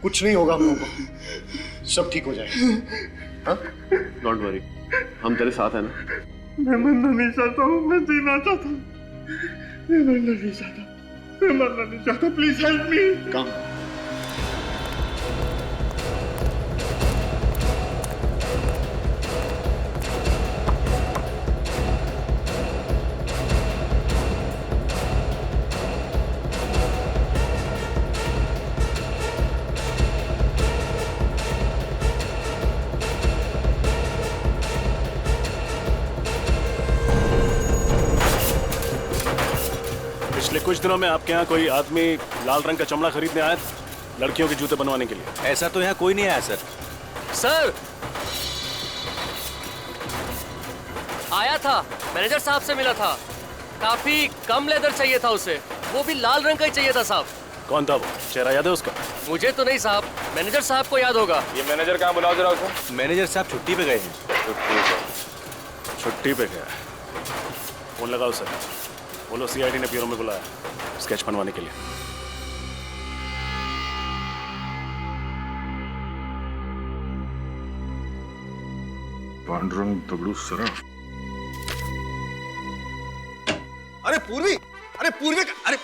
कुछ नहीं होगा हम लोगों को, सब ठीक हो जाएगा। डोंट वरी, हम तेरे साथ हैं ना। मैं मरना नहीं चाहता हूँ, मैं जीना चाहता हूँ। मैं मरना नहीं चाहता, मैं मरना नहीं चाहता। Please help me. काम पिछले कुछ दिनों में आपके यहाँ कोई आदमी लाल रंग का चमड़ा खरीदने आया था लड़कियों के जूते बनवाने के लिए? ऐसा तो यहाँ कोई नहीं आया सर। सर आया था, मैनेजर साहब से मिला था। काफी कम लेदर चाहिए था उसे, वो भी लाल रंग का ही चाहिए था साहब। कौन था वो? चेहरा याद है उसका? मुझे तो नहीं साहब, मैनेजर साहब को याद होगा। ये मैनेजर कहाँ? बुलाओ जरा उसे। मैनेजर साहब छुट्टी पे गए हैं। छुट्टी पे गया? फोन लगाओ सर, बोलो सीआईडी ने ब्यूरो में बुलाया स्केच बनवाने के लिए। पांडुरंग दगड़ू सराफ। अरे पूर्वी, अरे पूर्वी, अरे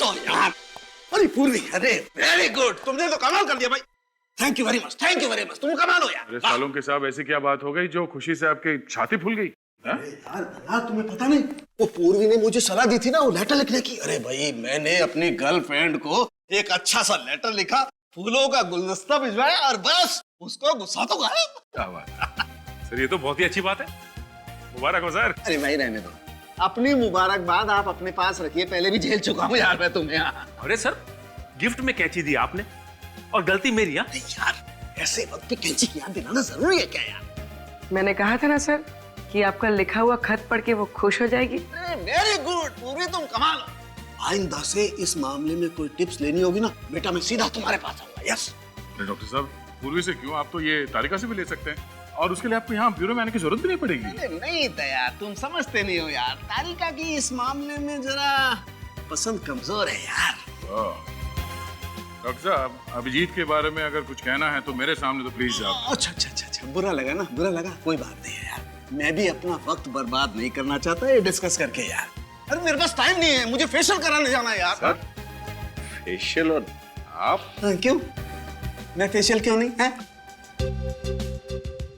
तो यार। अरे पूर्वी, अरे वेरी गुड, तुमने तो कमाल कर दिया भाई। Thank you very much, thank you very much, तुम कमाल हो यार। अरे सालों के साहब, ऐसी क्या बात हो गई जो खुशी से आपकी छाती फूल गई? यार तुम्हें पता नहीं, वो पूर्वी ने मुझे सलाह दी थी ना वो लेटर लिखने की। अरे भाई मैंने अपनी गर्लफ्रेंड को एक अच्छा सा लेटर लिखा, फूलों का गुलदस्ता भिजवाया और बस उसको गुस्सा तो गायब। क्या बात सर, ये तो बहुत ही अच्छी बात है, मुबारक हो सर। अरे भाई रहने दो, अपनी मुबारकबाद आप अपने पास रखिए, पहले भी झेल चुका हूँ यार मैं तुम्हें। अरे सर, गिफ्ट में कैंची दी आपने और गलती मेरी। यार ऐसे वक्त पे कैंची की याद दिलाना जरूरी है क्या यार? मैंने कहा था ना सर कि आपका लिखा हुआ खत पढ़ के वो खुश हो जाएगी। वेरी गुड पूरी, तुम कमाल हो। आइंदा से इस मामले में कोई टिप्स लेनी होगी ना बेटा, मैं सीधा तुम्हारे पास आऊंगा। यस डॉक्टर साहब, पूर्वी से क्यों, आप तो ये तारिका से भी ले सकते हैं और उसके लिए आपको यहाँ ब्यूरो में आने की जरूरत भी नहीं पड़ेगी। नहीं दया, तुम समझते नहीं हो यार, तारिका की इस मामले में जरा पसंद कमजोर है यार। डॉक्टर साहब, अभिजीत के बारे में अगर कुछ कहना है तो मेरे सामने तो प्लीज आप। अच्छा, बुरा लगा ना, बुरा लगा, कोई बात नहीं है यार, मैं भी अपना वक्त बर्बाद नहीं करना चाहता ये डिस्कस करके यार। अरे मेरे पास टाइम नहीं है, मुझे फेशियल कराने जाना है यार। सर, फेशियल और आप? क्यों, मैं फेशियल क्यों नहीं है?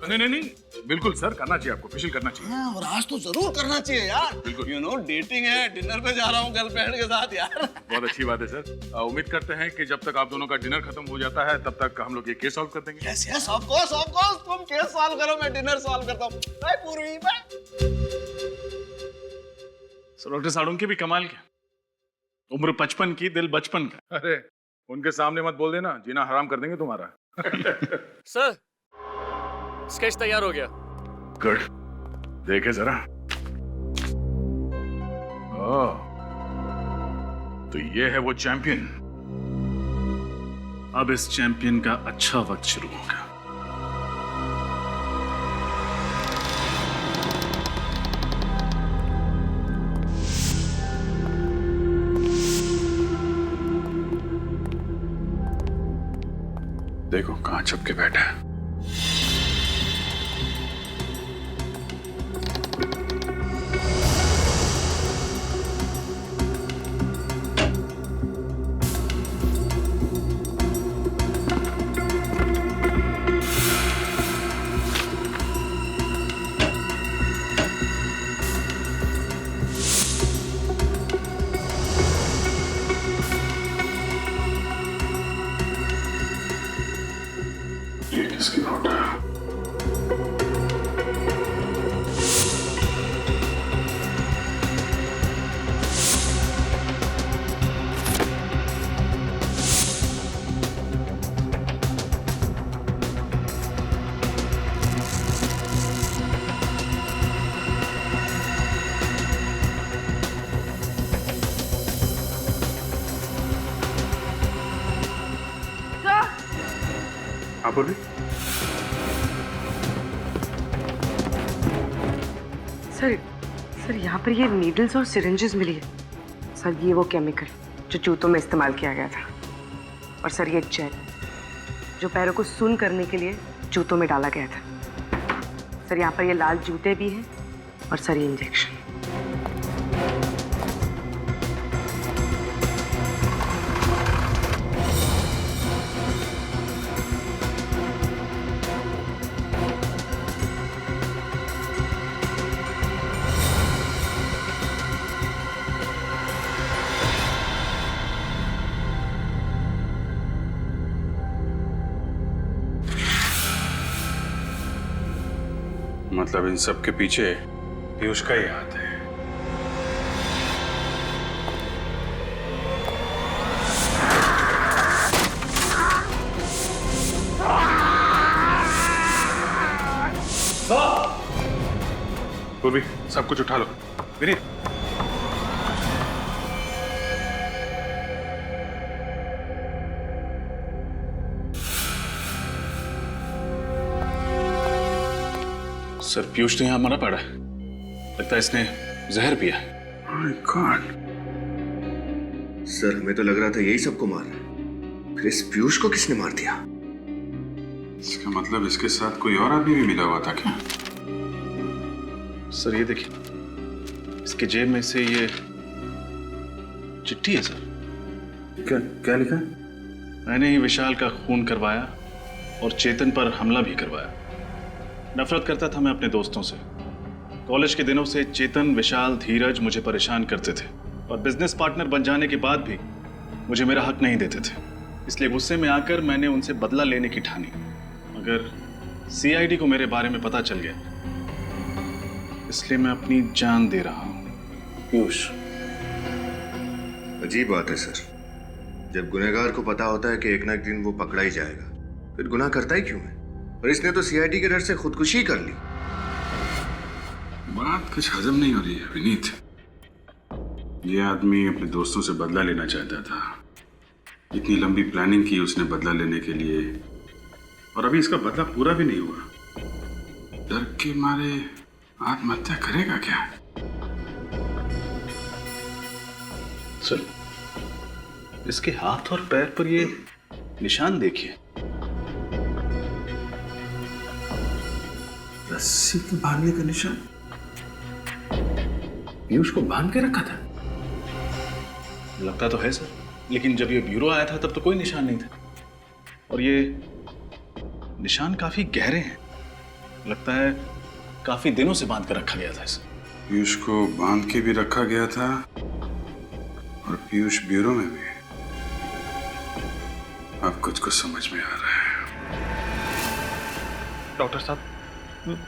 नहीं, बिल्कुल सर, करना चाहिए आपको, फेशियल करना चाहिए। हाँ, और आज तो जरूर करना चाहिए यार। बिल्कुल। यू नो डेटिंग है, डिनर पे जा रहा हूँ गर्लफ्रेंड के साथ यार। बहुत अच्छी बात है सर, उम्मीद करते हैं कि जब तक आप दोनों का डिनर खत्म हो जाता है तब तक हम लोग ये केस सॉल्व कर देंगे। यस यस, ऑफ कोर्स तुम केस सॉल्व करो, मैं डिनर सॉल्व करता हूँ। बाय पूर्वी, बाय। सर डॉक्टर साड़ू की भी कमाल क्या, उम्र 55 की, दिल बचपन का। अरे उनके सामने मत बोल देना, जीना हराम कर देंगे तुम्हारा। सर, स्केच तैयार हो गया। गुड, देखे जरा। ओह, तो ये है वो चैंपियन। अब इस चैंपियन का अच्छा वक्त शुरू होगा। देखो कहां छुप के बैठा है। किसकी फोटो है? आप बोलिए। सर यहाँ पर ये नीडल्स और सिरिंजेस मिली है। सर ये वो केमिकल जो जूतों में इस्तेमाल किया गया था, और सर ये जेल जो पैरों को सुन्न करने के लिए जूतों में डाला गया था। सर यहाँ पर ये लाल जूते भी हैं और सर ये इंजेक्शन। मतलब इन सब के पीछे पीयूष का ही हाथ है। पूर्वी, सब कुछ उठा लो। विनीत, सर पीयूष तो यहाँ मरा पड़ा है, लगता है इसने जहर पिया। My God। सर हमें तो लग रहा था यही सबको मार रहा है, फिर इस पीयूष को किसने मार दिया? इसका मतलब इसके साथ कोई और आदमी भी मिला हुआ था क्या? सर ये देखिए, इसके जेब में से ये चिट्ठी है सर। क्या लिखा? मैंने ही विशाल का खून करवाया और चेतन पर हमला भी करवाया। नफरत करता था मैं अपने दोस्तों से। कॉलेज के दिनों से चेतन, विशाल, धीरज मुझे परेशान करते थे और बिजनेस पार्टनर बन जाने के बाद भी मुझे मेरा हक नहीं देते थे। इसलिए गुस्से में आकर मैंने उनसे बदला लेने की ठानी। मगर सीआईडी को मेरे बारे में पता चल गया, इसलिए मैं अपनी जान दे रहा हूं। पीयूष, अजीब बात है सर। जब गुनहगार को पता होता है कि एक ना एक दिन वो पकड़ा ही जाएगा, फिर गुनाह करता ही क्यों है? और इसने तो सीआईडी के डर से खुदकुशी कर ली। बात कुछ हजम नहीं हो रही है विनीत। ये आदमी अपने दोस्तों से बदला लेना चाहता था। इतनी लंबी प्लानिंग की उसने बदला लेने के लिए, और अभी इसका बदला पूरा भी नहीं हुआ। डर के मारे आत्महत्या करेगा क्या? सर, इसके हाथ और पैर पर ये निशान देखिए। रस्सी के बांधने का निशान। पीयूष को बांध के रखा था? लगता तो है सर, लेकिन जब ये ब्यूरो आया था तब तो कोई निशान नहीं था। और ये निशान काफी गहरे हैं। लगता है काफी दिनों से बांध कर रखा गया था इसे। पीयूष को बांध के भी रखा गया था और पीयूष ब्यूरो में भी। अब कुछ समझ में आ रहा है। डॉक्टर साहब,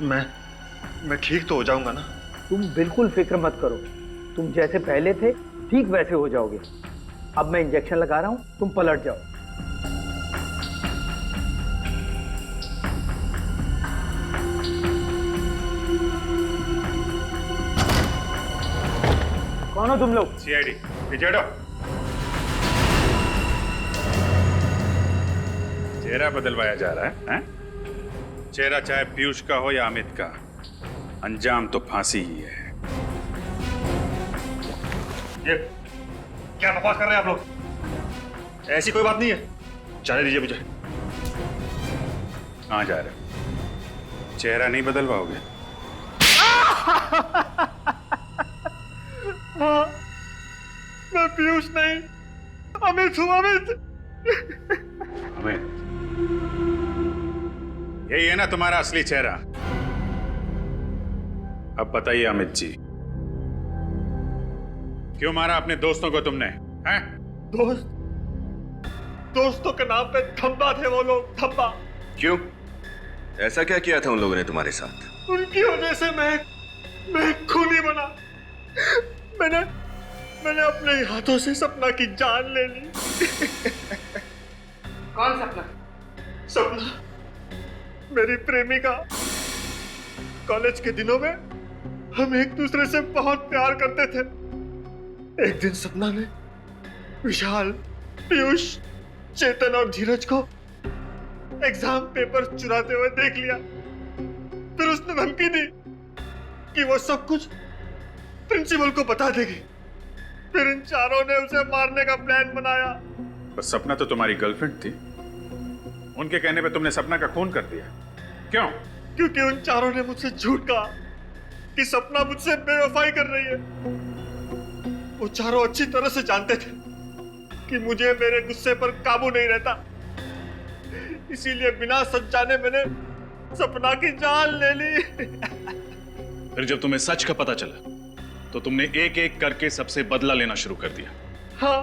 मैं ठीक तो हो जाऊंगा ना? तुम बिल्कुल फिक्र मत करो। तुम जैसे पहले थे ठीक वैसे हो जाओगे। अब मैं इंजेक्शन लगा रहा हूं, तुम पलट जाओ। कौन हो तुम लोग? सीआईडी, पीछे हटो। चेहरा बदलवाया जा रहा है? चेहरा चाहे पीयूष का हो या अमित का, अंजाम तो फांसी ही है। ये क्या बकवास कर रहे हैं आप लोग? ऐसी कोई बात नहीं है। जाने दीजिए मुझे। कहाँ जा रहे हो? चेहरा नहीं बदलवाओगे? मैं पीयूष नहीं, अमित हूँ। अमित, यही है ना तुम्हारा असली चेहरा? अब बताइए अमित जी, क्यों मारा अपने दोस्तों को तुमने? हैं? दोस्तों के नाम पे धब्बा थे वो लोग, धब्बा। क्यों? ऐसा क्या किया था उन लोगों ने तुम्हारे साथ? उनकी वजह से मैं खूनी बना। मैंने अपने हाथों से सपना की जान ले ली। कौन सपना? सपना, मेरी प्रेमिका। कॉलेज के दिनों में हम एक दूसरे से बहुत प्यार करते थे। एक दिन सपना ने विशाल, पीयूष, चेतन और धीरज को एग्जाम पेपर चुराते हुए देख लिया। फिर उसने धमकी दी कि वो सब कुछ प्रिंसिपल को बता देगी। फिर इन चारों ने उसे मारने का प्लान बनाया। बस सपना तो तुम्हारी गर्लफ्रेंड थी। उनके कहने पे तुमने सपना का खून कर दिया। क्यों? क्योंकि उन चारों ने मुझसे झूठ कहा कि सपना मुझसे बेवफाई कर रही है। वो चारों अच्छी तरह से जानते थे कि मुझे मेरे गुस्से पर काबू नहीं रहता। इसीलिए बिना सच जाने मैंने सपना की जान ले ली। फिर जब तुम्हें सच का पता चला तो तुमने एक एक करके सबसे बदला लेना शुरू कर दिया। हाँ,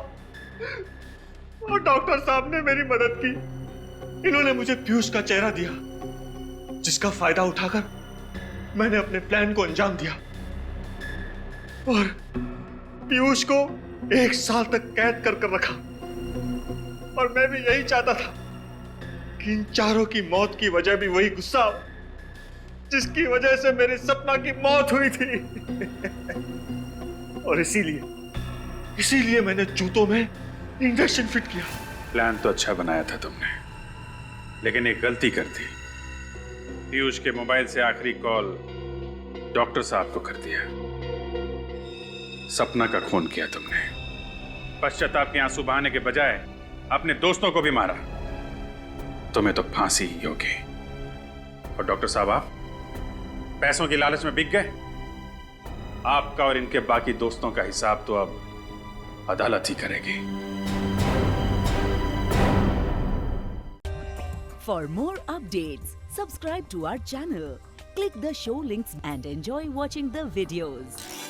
और डॉक्टर साहब ने मेरी मदद की। इन्होंने मुझे पीयूष का चेहरा दिया, जिसका फायदा उठाकर मैंने अपने प्लान को अंजाम दिया। और पीयूष को 1 साल तक कैद कर रखा। और मैं भी यही चाहता था कि इन चारों की मौत की वजह भी वही गुस्सा हो जिसकी वजह से मेरी सपना की मौत हुई थी। और इसीलिए मैंने जूतों में इंजेक्शन फिट किया। प्लान तो अच्छा बनाया था तुमने, लेकिन एक गलती कर दी। पीयूष के मोबाइल से आखिरी कॉल डॉक्टर साहब को कर दिया। सपना का खून किया तुमने। पश्चाताप के आंसू बहाने के बजाय अपने दोस्तों को भी मारा। तुम्हें तो फांसी ही होगी। और डॉक्टर साहब, आप पैसों की लालच में बिक गए। आपका और इनके बाकी दोस्तों का हिसाब तो अब अदालत ही करेगी। For more updates, subscribe to our channel, click the show links and enjoy watching the videos.